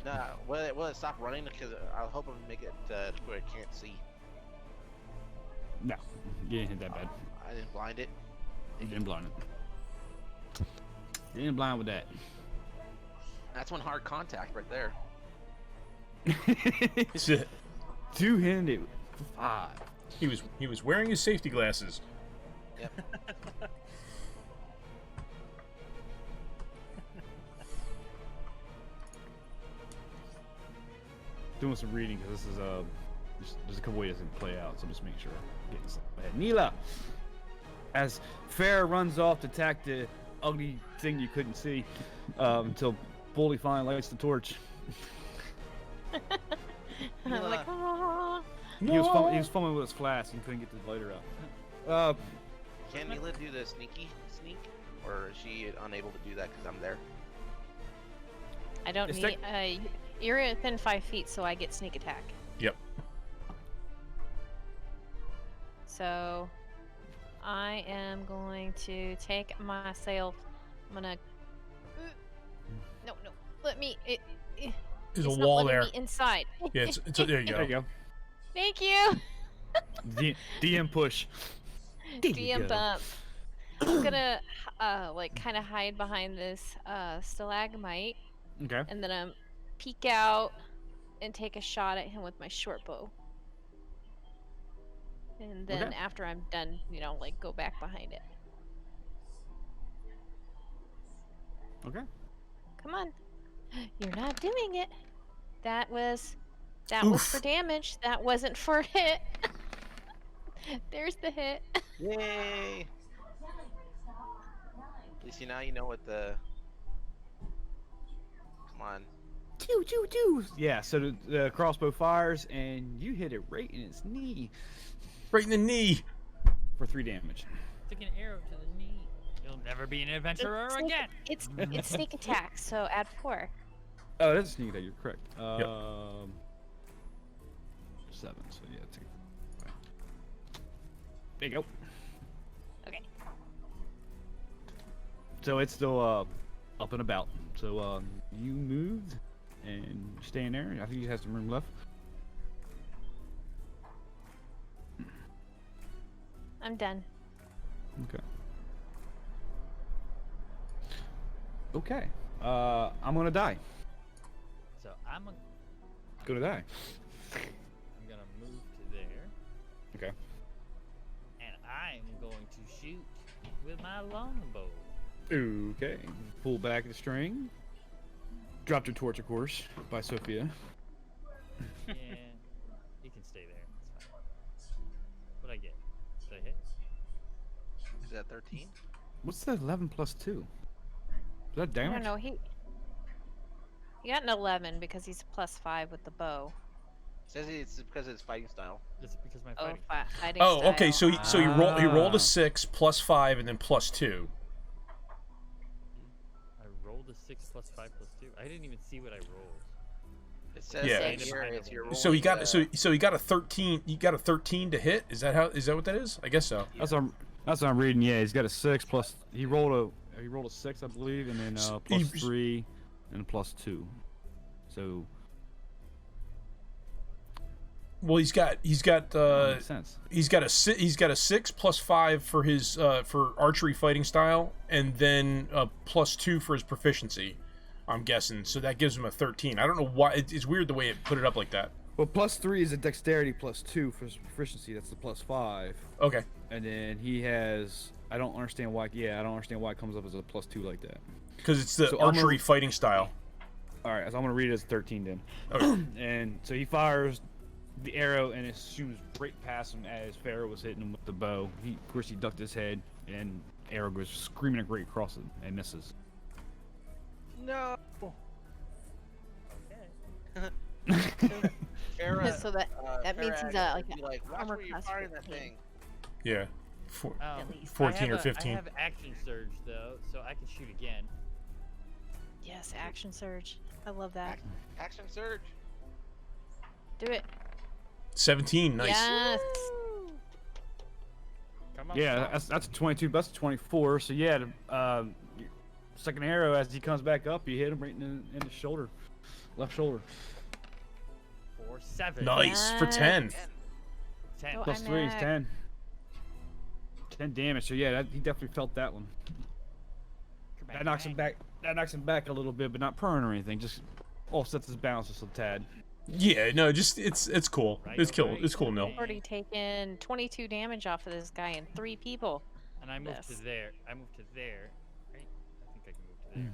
Nah, will it stop running? Because I was hoping to make it where it can't see. No, you didn't hit that bad. I didn't blind it. You didn't blind it. You didn't blind with that. That's one hard contact right there. Shit. Two-handed for 5. He was wearing his safety glasses. Yep. Doing some reading because this is there's a couple ways to play out, so just make sure I'm getting stuff ahead. Neela, as Farrah runs off to attack the ugly thing you couldn't see until Bully finally lights the torch. I'm like, oh. He was fumbling with his flask and couldn't get the lighter out. Can Neela do the sneak? Or is she unable to do that because I'm there? I don't It's need. You're within 5 feet, so I get sneak attack. Yep. So, I am going to take myself. I'm gonna. No, let me. There's it's a not wall letting there. me inside. Yeah, there you go. There you go. Thank you. DM push. There you DM go. bump. I'm gonna like kind of hide behind this stalagmite, Okay. and then peek out and take a shot at him with my short bow. And then Okay. after I'm done, like go back behind it. Okay. Come on. You're not doing it. That was Oof. for damage. That wasn't for hit. There's the hit. Yay! At least now you know what the. Come on. Choo choo choo. Yeah. So the crossbow fires and you hit it right in its knee Right in the knee. for 3 damage. Stick an arrow to the knee. You'll never be an adventurer Sneak- again. It's sneak attack, so add 4. Oh, that's a sneak attack. You're correct. 7. So yeah, take. There you go. Okay. So it's still up and about. So you moved and staying there. I think you have some room left. I'm done. Okay. Okay. I'm gonna die. So I'm Gonna die. gonna move to there, Okay. and I'm going to shoot with my longbow. Okay. Pull back the string. Drop the torch, of course, by Sophia. Yeah, you can stay there. It's fine. What'd I get? Did I hit? Is that 13? What's that 11 plus 2? Is that I damage? don't know. He got an 11 because he's +5 with the bow. Says it's because of his fighting style. That's because my Oh, fighting. fighting Oh, okay. style. So he rolled Ah. a 6 plus 5 and then plus 2. I rolled a 6 plus 5 plus 2. I didn't even see what I rolled. It says Yeah. right here it's your So he got rolling, so he got a 13. You got a 13 to hit. Is that what that is? I guess so. That's what I'm reading. Yeah, he's got a 6 plus. He rolled a 6, I believe, and then plus 3 and plus 2. So Well, he's got makes sense. he's got a 6 plus 5 for his for archery fighting style, and then plus 2 for his proficiency. I'm guessing. So that gives him a 13. I don't know why. It's weird the way it put it up like that. Well, plus 3 is a dexterity plus 2 for his proficiency. That's the plus 5. Okay. And then he has. I don't understand why. Yeah, I don't understand why it comes up as a plus 2 like that. Because it's the So I'm archery gonna- fighting style. All right, so I'm gonna read it as 13 then. Okay. And so he fires the arrow, and it shoots right past him as Pharaoh was hitting him with the bow. Of course, he ducked his head, and arrow goes screaming right across him and misses. No. So that means he's like be like, watch armor where you're class firing that 15. thing. Yeah. At least. 14 I or have 15. I have action surge though, so I can shoot again. Yes, action surge. I love that. Action surge. Do it. 17. Nice. Yes. Come on. Yeah, that's a 22. That's a 24. So yeah, second arrow as he comes back up, you hit him right in the shoulder, left shoulder. 4, 7. Nice for 10. 10. Go Plus 3 is Imac. 10. 10 damage. So yeah, he definitely felt that one. That knocks him back. That knocks him back a little bit, but not prone or anything. Just offsets his balance just a tad. Yeah, no, just it's cool. Right, It's cool. right. It's cool. No. I've already taken 22 damage off of this guy and 3 people. And I moved Yes. to there. I moved to there. Right? I think I can move to there.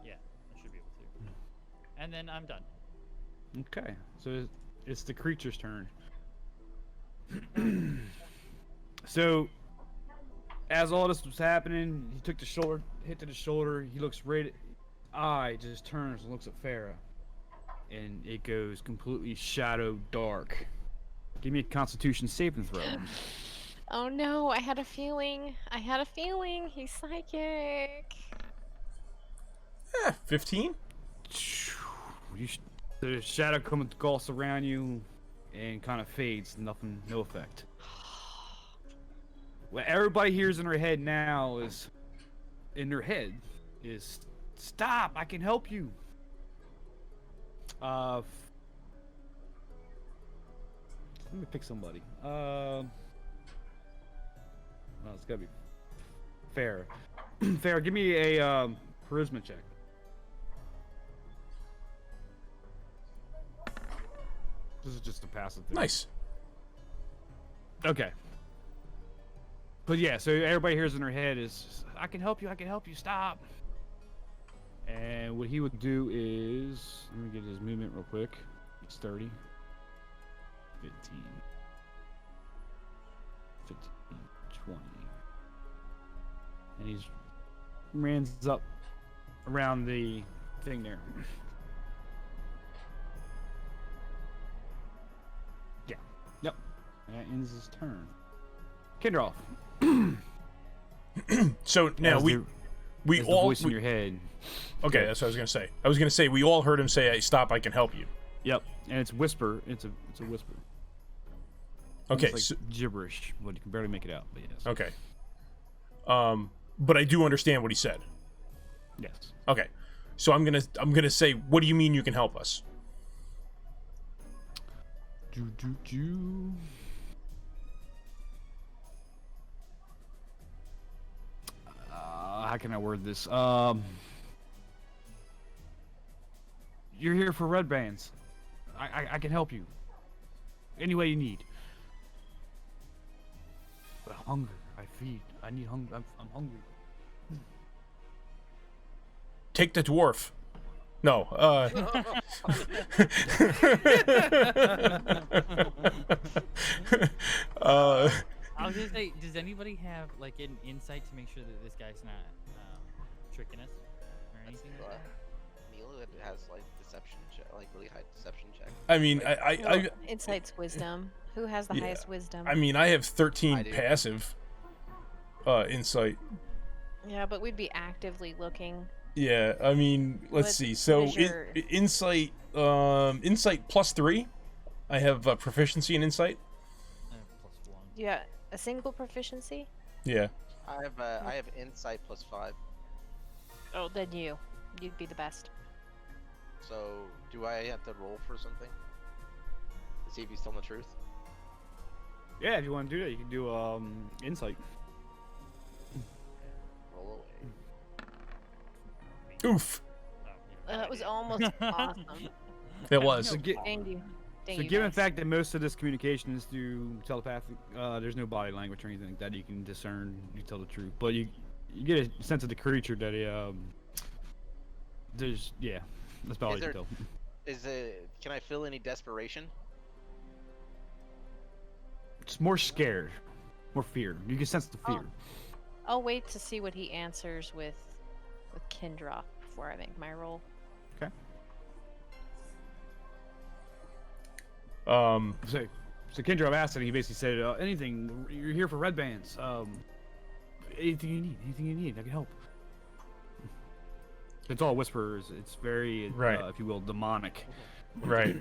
Yeah, I should be able to. And then I'm done. Okay, so it's the creature's turn. So, as all this was happening, he took the shoulder, hit to the shoulder. He looks right. Eye just turns and looks at Farah, and it goes completely shadow dark. Give me a Constitution saving throw. Oh no, I had a feeling. He's psychic. 15. The shadow comes gulps around you, and kind of fades. Nothing, no effect. What everybody hears in their head now is, stop! I can help you. Let me pick somebody. Well, it's gotta be Farah. Farah, give me a charisma check. This is just a passive thing. Nice. Okay. But yeah, so everybody hears in their head is, I can help you, stop. And what he would do is, let me get his movement real quick. It's 30. 15. 20. And he's runs up around the thing there. Yeah. Yep. And that ends his turn. Kindroff. So now As we the all voice in your head. okay. That's what I was gonna say. I was gonna say we all heard him say, "Hey, stop! I can help you." Yep. And it's whisper. It's a whisper. Okay. It's like gibberish, but you can barely make it out. But yes. Okay. But I do understand what he said. Yes. Okay. So I'm gonna say, what do you mean you can help us? How can I word this? You're here for red bands. I can help you. Any way you need. But hunger, I feed. I need hunger. I'm hungry. Take the dwarf. No. I was gonna say, does anybody have like an insight to make sure that this guy's not tricking us or anything like that? Neil has like deception check, like really high deception check. I mean, Well, insight's wisdom. Who has the Yeah. highest wisdom? I mean, I have 13 I do. passive insight. Yeah, but we'd be actively looking. Yeah, I mean, let's What see. So is your- insight, insight +3. I have proficiency in insight. +1. Yeah, a single proficiency? Yeah. I have insight +5. Oh, then you'd be the best. So do I have to roll for something to see if he's telling the truth? Yeah, if you want to do that, you can do insight. Roll away. Oof. Oh, That was almost awesome. That was. So, Thank you. Thank so you given the guys. fact that most of this communication is through telepathic, there's no body language or anything like that. You can discern, you tell the truth, but you get a sense of the creature that there's that's about all Is you can there- tell. Can I feel any desperation? It's more scared, more fear. You can sense the fear. I'll wait to see what he answers with Kindra before I make my roll. Um. So Kendra asked it, and he basically said, anything, you're here for red bands. Anything you need, I can help. It's all whisperers. It's very, Right. if you will, demonic. Right.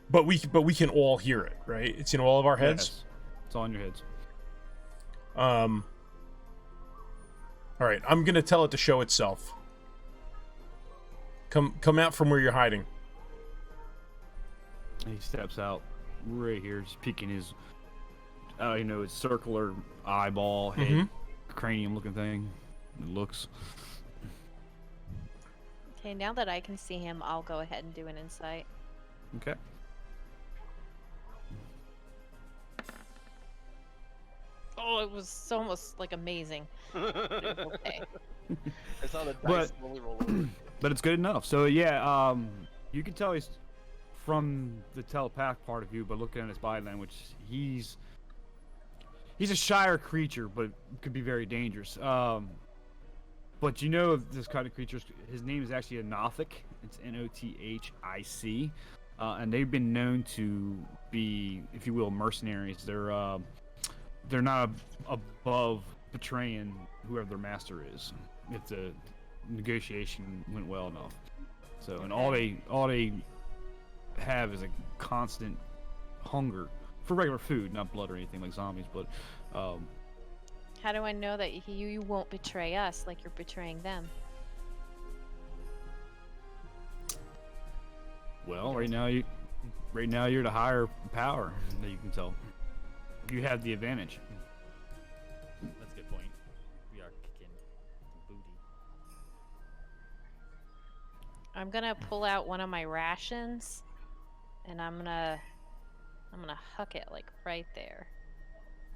But we can all hear it, right? It's in all of our heads. Yes. It's all in your heads. All right, I'm gonna tell it to show itself. Come out from where you're hiding. And he steps out right here, just peeking his, his circular eyeball, head, cranium-looking thing. It looks. Okay, now that I can see him, I'll go ahead and do an insight. Okay. Oh, it was almost like amazing. Okay. I saw the dice But- slowly roll over. But it's good enough. So yeah, you can tell he's from the telepath part of you, but looking at his body language, he's a shyer creature, but could be very dangerous. But you know of this kind of creature, his name is actually a Nothic. It's Nothic, and they've been known to be, if you will, mercenaries. They're not above betraying whoever their master is if the negotiation went well enough. So, and all they have is a constant hunger for regular food, not blood or anything like zombies. But How do I know that you won't betray us like you're betraying them? well, right now you're the higher power that you can tell. You have the advantage. That's a good point. We are kicking some booty. I'm gonna pull out one of my rations, and I'm gonna huck it like right there.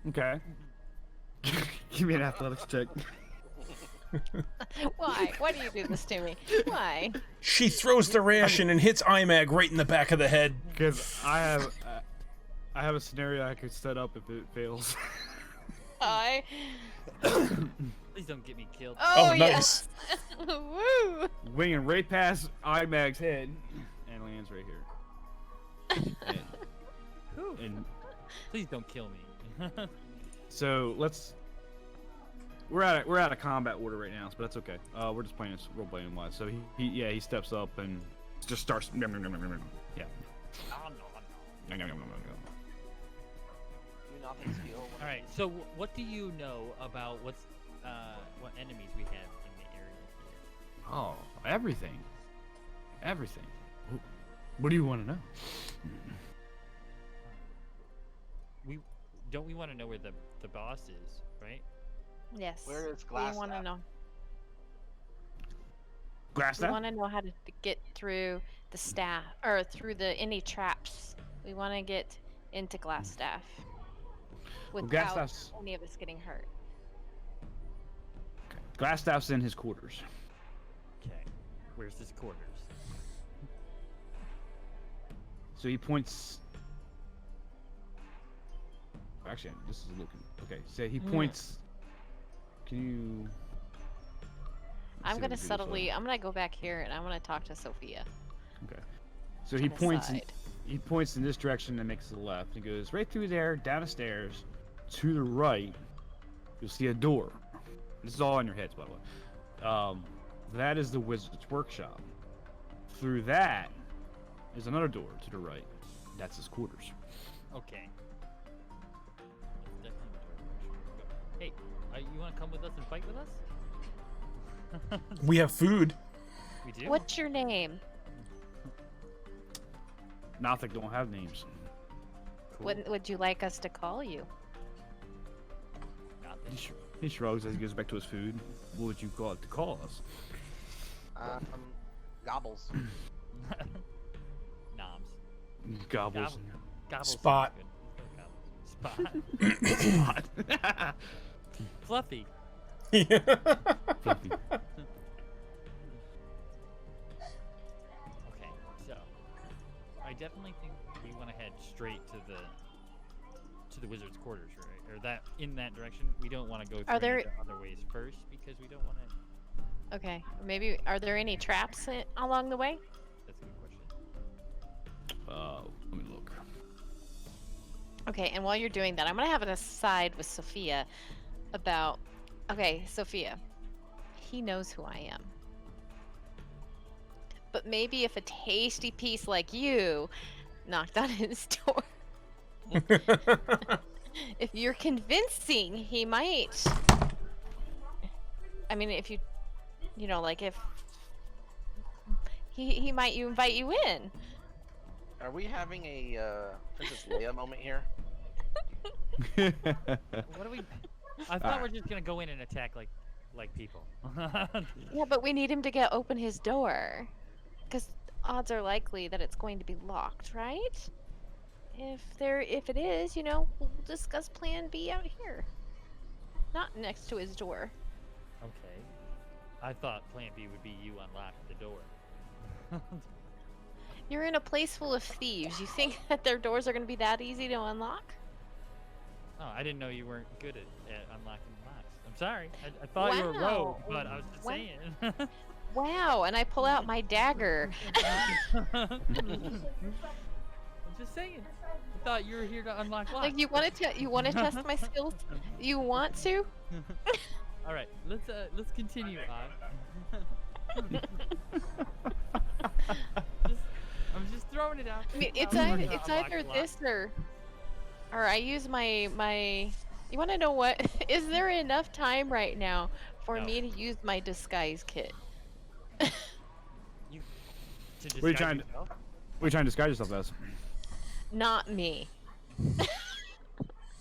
Okay. Give me an athletics check. Why? Why do you do this to me? Why? She throws the ration and hits IMAG right in the back of the head. Because I have a scenario I could set up if it fails. I. Please don't get me killed. Oh, nice. yes. Woo! Winging right past IMAG's head and lands right here. Whew. And Please don't kill me. so we're out of combat order right now, but that's okay. We're just playing this role playing wise. So he steps up and just starts. Yeah. Oh, no, no. Do not steal. All right. So what do you know about what enemies we have in the area here? Oh, everything. What do you want to know? We want to know where the boss is, right? Yes. Where is We Glass? want to know. Glass We down? want to know how to get through the staff or through any traps. We want to get into Glassstaff without Glassstaff's- any of us getting hurt. Glassstaff's in his quarters. Okay. Where's his quarters? So he points. Actually, this is looking okay. So he points. Can you? I'm see what gonna we do this subtly. way. I'm gonna go back here and I'm gonna talk to Sophia. Okay. So he on the points. side. He points in this direction and makes to the left. He goes right through there, down the stairs, to the right. You'll see a door. This is all in your heads, by the way. That is the wizard's workshop. Through that is another door to the right. That's his quarters. Okay. That's definitely the direction we go. Hey, you want to come with us and fight with us? We have food. We do. What's your name? Nothic don't have names. Cool. What would you like us to call you? Nothing. He shrugs as he goes back to his food. What would you call it to call us? Gobbles. Noms. Gobbles. Gobbles Spot. sounds good. Spot. Spot. Fluffy. Fluffy. Okay, so I definitely think we want to head straight to the wizard's quarters, right? Or that in that direction. We don't want to go through there- any of the other ways first because we don't want to. Okay. Maybe are there any traps along the way? That's a good question. Let me look. Okay, and while you're doing that, I'm gonna have an aside with Sophia about. Okay, Sophia. He knows who I am. But maybe if a tasty piece like you knocked on his door, if you're convincing, he might. I mean, if you know, like if he might invite you in. Are we having a Princess Leia moment here? What do we? I thought we're just gonna go in and attack like people. Yeah, but we need him to open his door, because odds are likely that it's going to be locked, right? If it is, you know, we'll discuss Plan B out here, not next to his door. Okay. I thought Plan B would be you unlock the door. You're in a place full of thieves. You think that their doors are going to be that easy to unlock? Oh, I didn't know you weren't good at unlocking locks. I'm sorry. I thought you were a rogue, but I was just Wow. saying. Wow, and I pull out my dagger. I'm just saying. I thought you were here to unlock locks. Like, you want to test my skills? You want to? All right, let's continue on. I'm just throwing it out. I mean, it's We're either, not it's either unlocking this or I use my. You want to know what? Is there enough time right now for No. me to use my disguise kit? You, to What are you disguise trying to- yourself? What are you trying to disguise yourself as? Not me.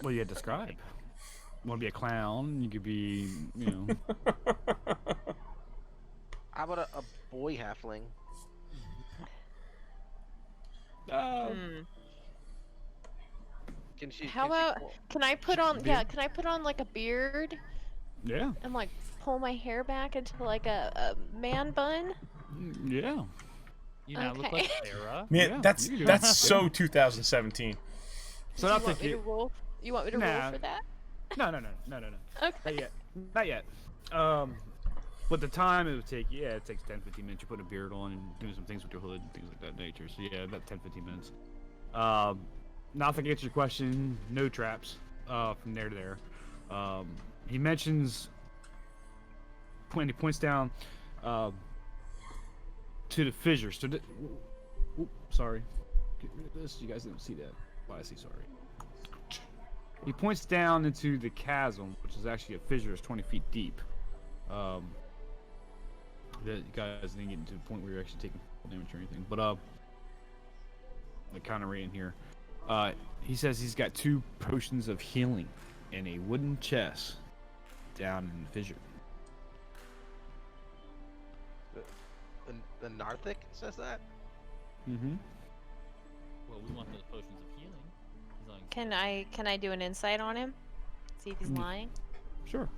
Well, you describe. You want to be a clown? You could be, you know. How about a boy halfling? Hmm. Can she? How can she about? pull- Can I put on? Beard? Yeah. Can I put on like a beard Yeah. and like pull my hair back into like a man bun? Yeah. You now look Okay. like Sarah. Man, Yeah, that's you can do that's that. so 2017. So Do I'll you want take me to you. roll? You want me to roll Nah. for that? No. Not Okay. yet. Not yet. But the time it would take, yeah, it takes 10, 15 minutes. You put a beard on and doing some things with your hood and things like that nature. So yeah, about 10, 15 minutes. Now if I get your question, no traps. From there to there. He mentions when he points down, to the fissure. So, sorry. Get rid of this. You guys didn't see that. Why I say sorry. He points down into the chasm, which is actually a fissure, is 20 feet deep. That you guys didn't get to the point where you're actually taking damage or anything, but like kind of right in here. He says he's got 2 potions of healing in a wooden chest down in the fissure. The Narthic says that. Mm-hmm. Well, we want those potions of healing. As long as Can I do an insight on him? See if he's lying. Sure.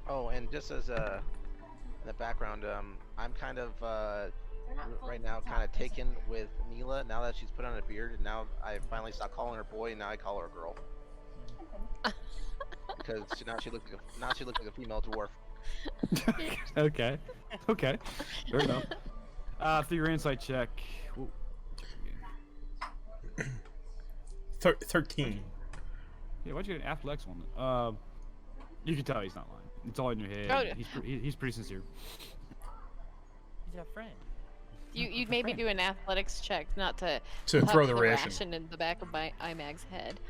Oh, and just as in the background, I'm kind of right now kind of taken with Neela now that she's put on a beard, and now I finally stopped calling her boy, and now I call her girl. Because now she looks like a female dwarf. Okay. Okay. Fair enough. For your insight check. Whoa. 13. Yeah, why'd you get an athletics one? You can tell he's not lying. It's all in your head. Oh, yeah. He's pretty sincere. he's our friend. You'd maybe do an athletics check, not to To huck throw the ration. in the back of my IMAG's head.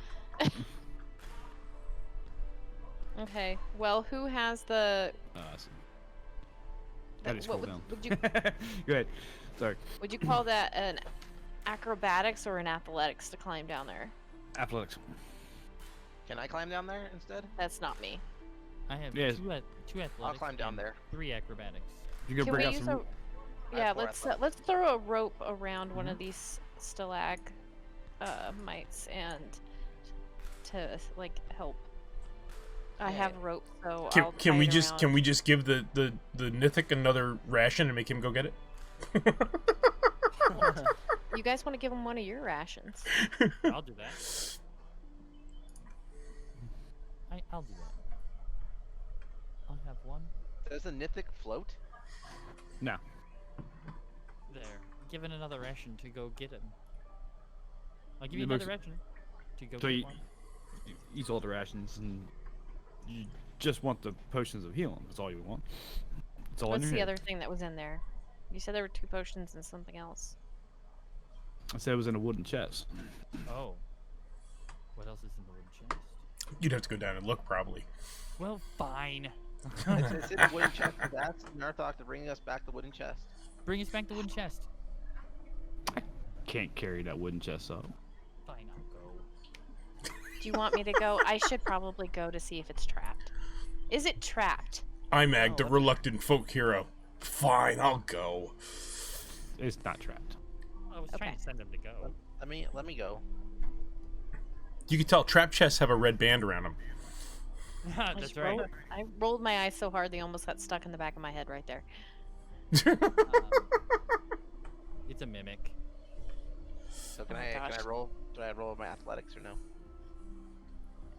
Okay. Well, who has the? I just what scrolled down. would you Go ahead. Sorry. would you call that an acrobatics or an athletics to climb down there? Athletics. Can I climb down there instead? That's not me. I have Yes. two athletics. I'll climb down and there. 3 acrobatics. You can Can bring we out use some. a? Yeah, four let's throw a rope around one of these stalag mites and to like help. I have rope, so I'll Can tie we it just around. can we just give the Nithic another ration and make him go get it? You guys want to give him one of your rations? I'll do that. I'll do that. I'll have one Does the Nithic float? No. there. Given another ration to go get him. I'll give you It another looks- ration to go So get you- one. Eat all the rations and you just want the potions of healing. That's all you want. It's all in What's your the head. other thing that was in there? You said there were 2 potions and something else. I said it was in a wooden chest. Oh. What else is in the wooden chest? You'd have to go down and look, probably. Well, fine. It's in the wooden chest. That's Narthok to bring us back the wooden chest. Bring us back the wooden chest. Can't carry that wooden chest up. Fine, I'll go. Do you want me to go? I should probably go to see if it's trapped. Is it trapped? Imag, the Oh. reluctant folk hero. Fine, I'll go. It's not trapped. I was trying Okay. to send him to go. Let me go. You can tell trap chests have a red band around them. I That's just right. I rolled my eyes so hard they almost got stuck in the back of my head right there. It's a mimic. So can Oh my I gosh. roll? Do I roll my athletics or no?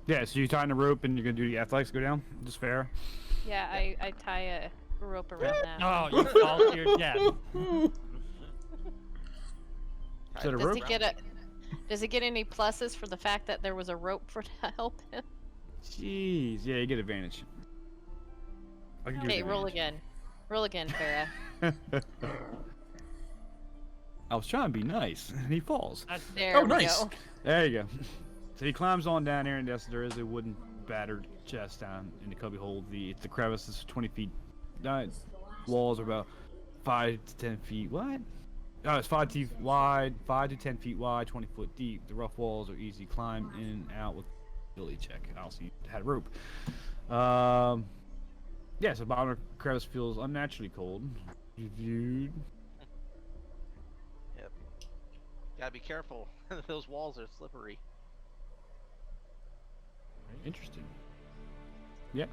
Yeah, so you're tying the rope and you're gonna do the athletics go down? Just fair. Yeah, I tie a rope around that. Oh, you fall to your death. Is that a Does rope? he get a? Does he get any pluses for the fact that there was a rope for to help him? Jeez, yeah, you get advantage. I can give Okay, you roll advantage. again. Roll again, Farah. I was trying to be nice, and he falls. There Oh, we nice. go. There you go. So he climbs on down there, and yes, there is a wooden battered chest down in the cubby hole. The crevice is 20 feet. Walls are about 5 to 10 feet wide. It's 5 feet wide, 5 to 10 feet wide, 20 foot deep. The rough walls are easy to climb in and out with ability check. I also had a rope. Yeah, so bottom of the crevice feels unnaturally cold. Viewed. Yep. Gotta be careful. Those walls are slippery. Interesting. Yeah.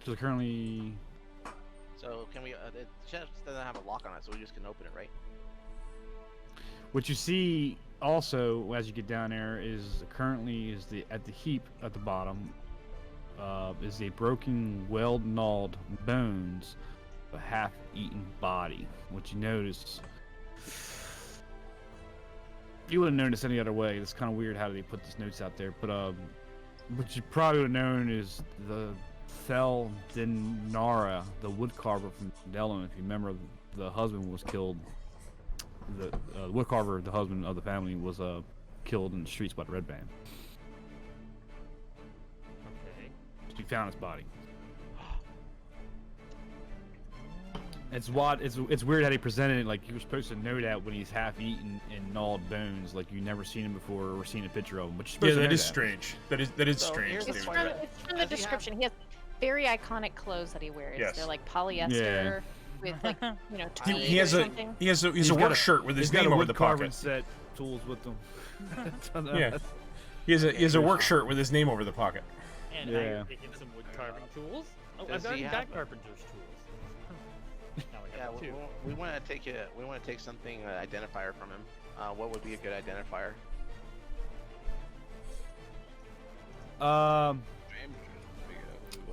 So currently, So can we? The chest doesn't have a lock on it, so we just can open it, right? what you see also as you get down there is currently is at the heap at the bottom is a broken, well-gnawed bones, of a half-eaten body. What you notice, you wouldn't notice any other way. It's kind of weird how they put these notes out there, but what you probably would have known is the Phandelver, the woodcarver from Delon. If you remember, the husband was killed. The woodcarver, the husband of the family, was killed in the streets by the Red Band. Okay. You found his body. It's what it's weird how they presented it. Like you were supposed to know that when he's half-eaten and gnawed bones, like you've never seen him before or seen a picture of him. But you're Yeah, supposed to that know is strange. That is So strange. here's the David. point. It's from the Does he have- description. He has very iconic clothes that he wears. Yes. They're like polyester with like tweed He has or a something. he has a He's a got work a- shirt with his He's got name a over the wood carving pocket. set tools with him. Yeah. He has a work shirt with his name over the pocket. And Yeah. I'm taking some wood carving tools. Oh, Does I've he already have got a- carpenter's tools. Now I Yeah, got two. we want to take it. We want to take something identifier from him. What would be a good identifier?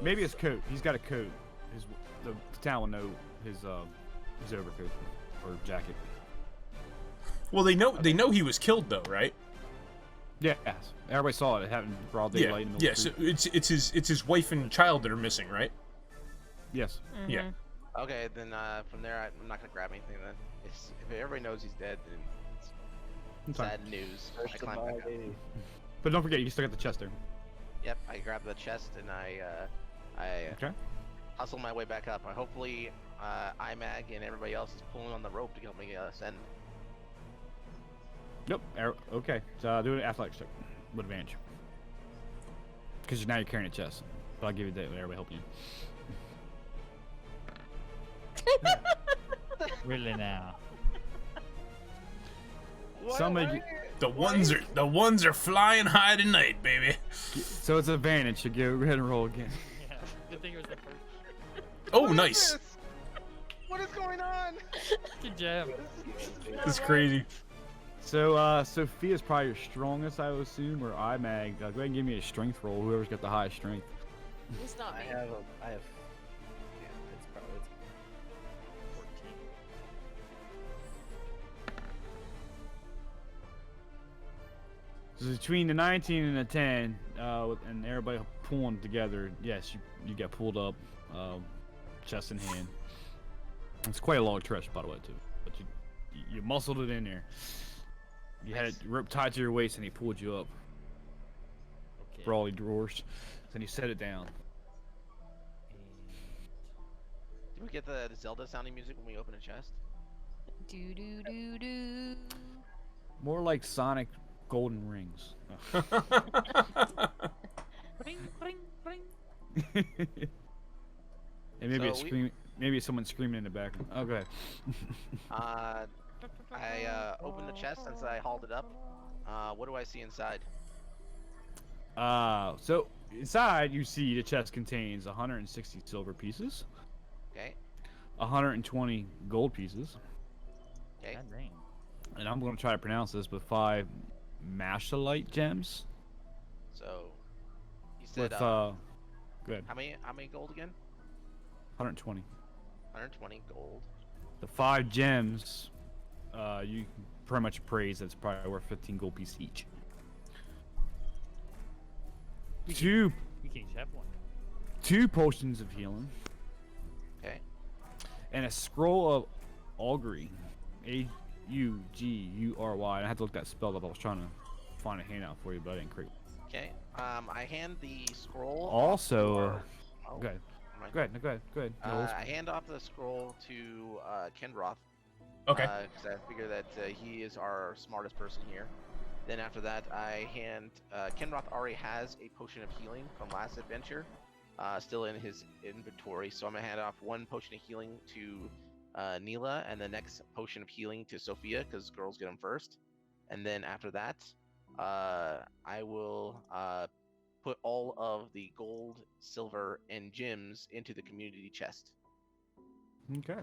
Maybe his coat. He's got a coat. The town will know his overcoat or jacket. Well, they know he was killed though, right? Yeah, everybody saw it. It happened broad daylight. In the middle Yes. of the street. It's his wife and child that are missing, right? Yes. Yeah. Okay, then from there I'm not gonna grab anything. Then if everybody knows he's dead, then it's It's fine. sad news. I climb back up. But don't forget, you still got the chest there. Yep, I grab the chest and I Okay. hustle my way back up. Hopefully, IMAG and everybody else is pulling on the rope to help me ascend. Yep. Okay. So do an athletics check with advantage. Because now you're carrying a chest. But I'll give you that with everybody helping you. Really now. Somebody. The ones are flying high tonight, baby. So it's advantage. So go ahead and roll again. Yeah. Good thing it was the first. Oh, What is nice. this? What is going on? Good job. That's crazy. So Sophia's probably your strongest, I would assume, or IMAG. Go ahead and give me a strength roll. Whoever's got the highest strength. It's not I me. have. Yeah, it's probably. 14. So between the 19 and the 10, and everybody pulling together, yes, you get pulled up. chest in hand. It's quite a long chest, by the way, too. But you muscled it in there. You had it rope tied to your waist, and he pulled you up. Okay. Brawly drawers. Then you set it down. Do we get the Zelda sounding music when we open a chest? Do do do do. More like Sonic golden rings. Ring, ring, ring. And maybe So it's maybe it's someone screaming in the background. Oh, go ahead. I opened the chest since I hauled it up. What do I see inside? So inside you see the chest contains 160 silver pieces, Okay. 120 gold pieces, Okay. God dang. and I'm going to try to pronounce this, but 5 mashalite gems So you said with good how many gold again? 120. 120 gold. The 5 gems, you can pretty much appraise that's probably worth 15 gold pieces each. We Two can each have one. 2 potions of healing, Okay. and a scroll of augury, Augury. I had to look that spell up. I was trying to find a handout for you, but I didn't create. Okay. I hand the scroll. Also, Oh, go ahead. am I- Go ahead. No, go ahead. Go ahead. No, let's- I hand off the scroll to Kenroth. Okay. Because I figure that he is our smartest person here. Then after that, I hand Kenroth already has a potion of healing from last adventure, still in his inventory. So I'm gonna hand off 1 potion of healing to Neela, and the next potion of healing to Sophia, because girls get them first. And then after that, I will put all of the gold, silver, and gems into the community chest. Okay.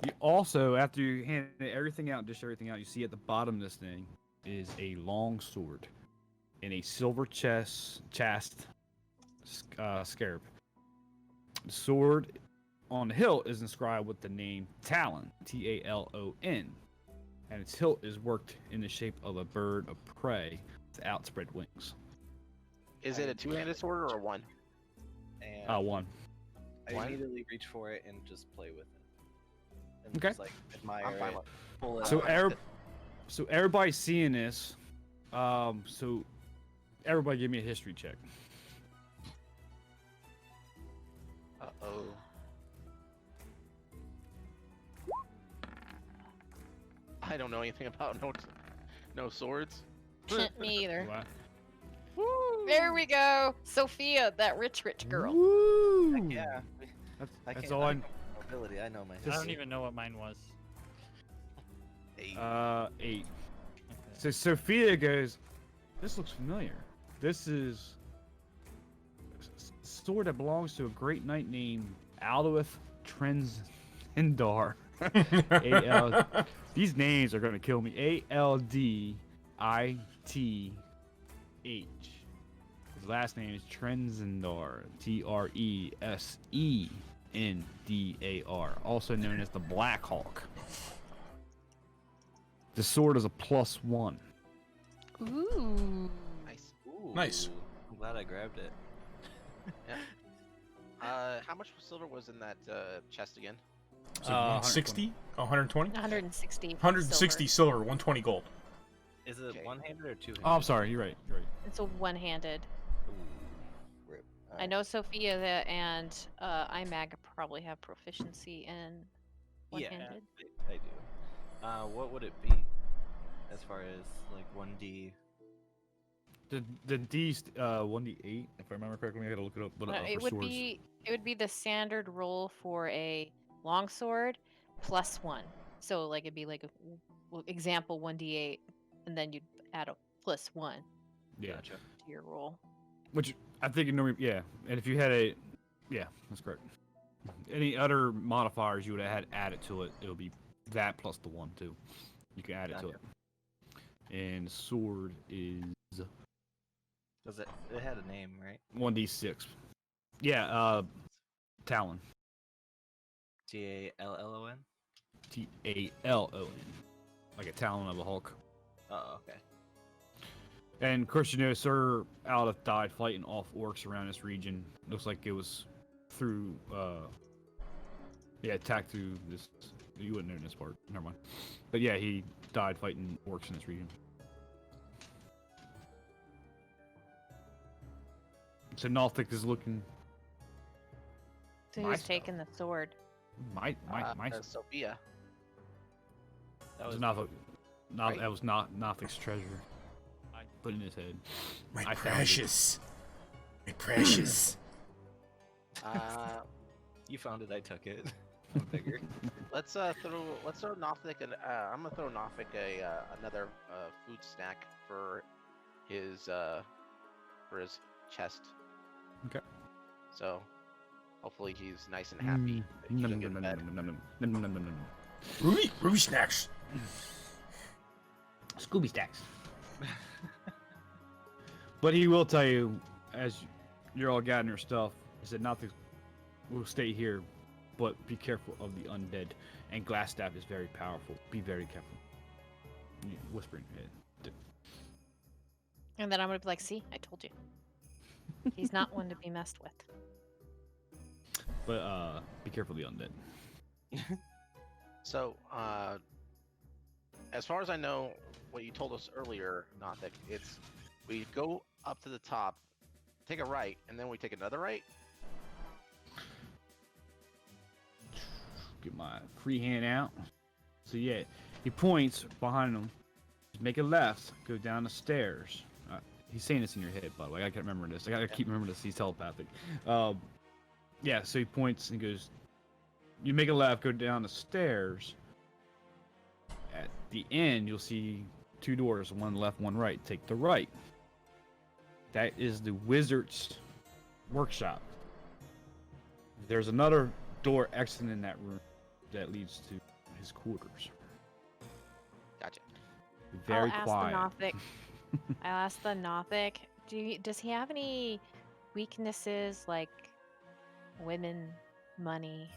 You also, after you hand everything out, dish everything out, you see at the bottom of this thing is a long sword in a silver chast scarab. The sword on the hilt is inscribed with the name Talon, Talon, and its hilt is worked in the shape of a bird of prey with outspread wings. Is it a 2-handed sword or a 1? And One. I One? immediately reach for it and just play with it. And Okay. just, like, admire I'm fine it. with Pull it So out. So everybody's seeing this. So everybody give me a history check. Uh-oh. I don't know anything about no swords. Me either. Wow. There we go. Sophia, that rich girl. Woo! Heck yeah. That's all I. Ability. I know my I Just- don't even know what mine was. 8. 8. Okay. So Sophia goes, "This looks familiar. This is a sword that belongs to a great knight named Alduith Trenzendar." These names are gonna kill me. Aldith. His last name is Trenzendar. Tresendar, also known as the Black Hawk. The sword is a +1. Ooh. Nice. Ooh, Nice. I'm glad I grabbed it. How much silver was in that chest again? So 160? 120? 160. 160 silver, 120 gold. Is it Okay. one-handed or two-handed? Oh, I'm sorry. You're right. It's a one-handed. Ooh, rip. I Alright. know Sophia and IMAG probably have proficiency in one-handed. Yeah, I do. What would it be as far as like 1D? The D's 1d8, if I remember correctly. I gotta look it up. But It for would swords. be the standard roll for a longsword +1. So like it'd be like example 1d8, and then you'd add a +1 Yeah. Gotcha. to your roll. Which I think you know. Yeah. And if you had that's correct. Any other modifiers you would have had added to it, it would be that plus the 1 too. You can add it to Gotcha. it. And sword is Does it? It had a name, right? 1d6. Yeah. Talon. Tallon. Talon. Like a talon of a Hulk. Oh, okay. And of course, you know, Sir Aldith died fighting off orcs around this region. Looks like it was through Yeah, attacked through this. You wouldn't know this part. Never mind. But yeah, he died fighting orcs in this region. So Nalthik is looking. So My who's stuff. taking the sword? My Sophia. That was was Nalthik. right? That was not Nalthik's treasure. I Put in his head. My I found it. precious. My precious. You found it. I took it. I'm bigger. Let's throw Nothic and I'm gonna throw Nothic another food snack for his chest. Okay. So hopefully he's nice and happy. that he Nom, can get nom, fed. nom, nom, nom, nom, nom, nom, nom, nom. Ruby snacks. Scooby Stacks. But he will tell you, as you're all gathering your stuff, he said nothing will stay here, but be careful of the undead. And Glassstaff is very powerful. Be very careful. You whisper in your head. And then I'm gonna be like, see, I told you. He's not one to be messed with. But be careful of the undead. So as far as I know, what you told us earlier, Nothic, it's we go up to the top, take a right, and then we take another right. Get my free hand out. So yeah, he points behind him. Just make a left. Go down the stairs. He's saying this in your head, by the way. I can't remember this. I gotta keep remembering this. He's telepathic. Yeah. So he points and goes. You make a left. Go down the stairs. At the end, you'll see two doors. One left, one right. Take the right. That is the wizard's workshop. There's another door exiting in that room that leads to his quarters. Gotcha. Very I'll quiet. ask the Nothic. I'll ask the Nothic. Does he have any weaknesses like women, money,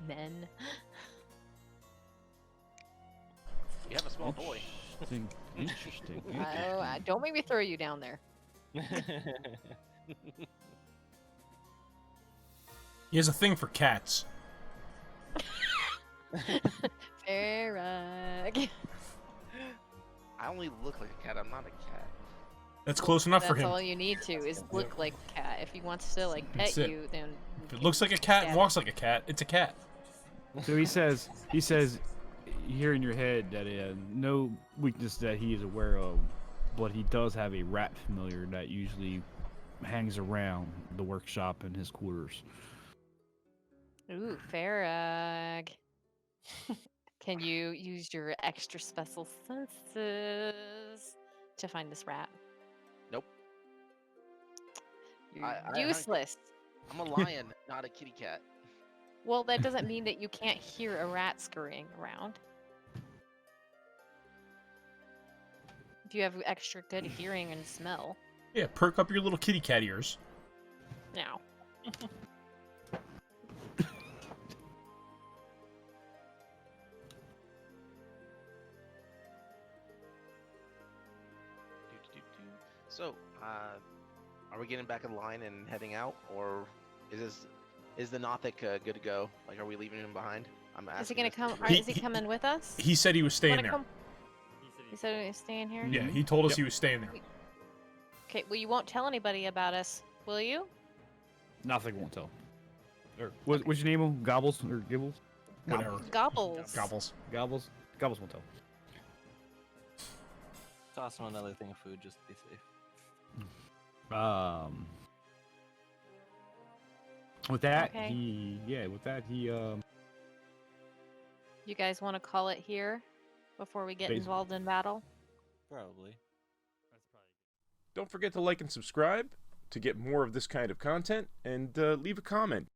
men? You have a small boy. Interesting. Don't make me throw you down there. He has a thing for cats. Farag. I only look like a cat. I'm not a cat. That's close enough for That's him. all you need to is look like a cat. If he wants to like That's pet it. you, then If it looks like a cat and Yeah. walks like a cat, it's a cat. So he says, here in your head that he has no weakness that he is aware of, but he does have a rat familiar that usually hangs around the workshop in his quarters. Ooh, Farag. Can you use your extra special senses to find this rat? Nope. You're I useless. I'm a lion, not a kitty cat. Well, that doesn't mean that you can't hear a rat scurrying around. If you have extra good hearing and smell. Yeah, perk up your little kitty cat ears. Now. So, are we getting back in line and heading out, or is the Nothic good to go? Like, are we leaving him behind? I'm asking. Is he gonna this come? to- Is he coming with us? He said he was staying Wanna there. come- He said He said he was staying here. Yeah, he told us Yep. he was staying there. Okay. Well, you won't tell anybody about us, will you? Nothing won't tell. Or what's your name? Gobbles or Gibbles? Whatever. Gobbles. Gobbles. Gobbles. Gobbles won't tell. Toss him another thing of food just to be safe. With that, Okay. he You guys want to call it here before we get Basi- involved in battle? Probably. that's probably Don't forget to like and subscribe to get more of this kind of content, and leave a comment.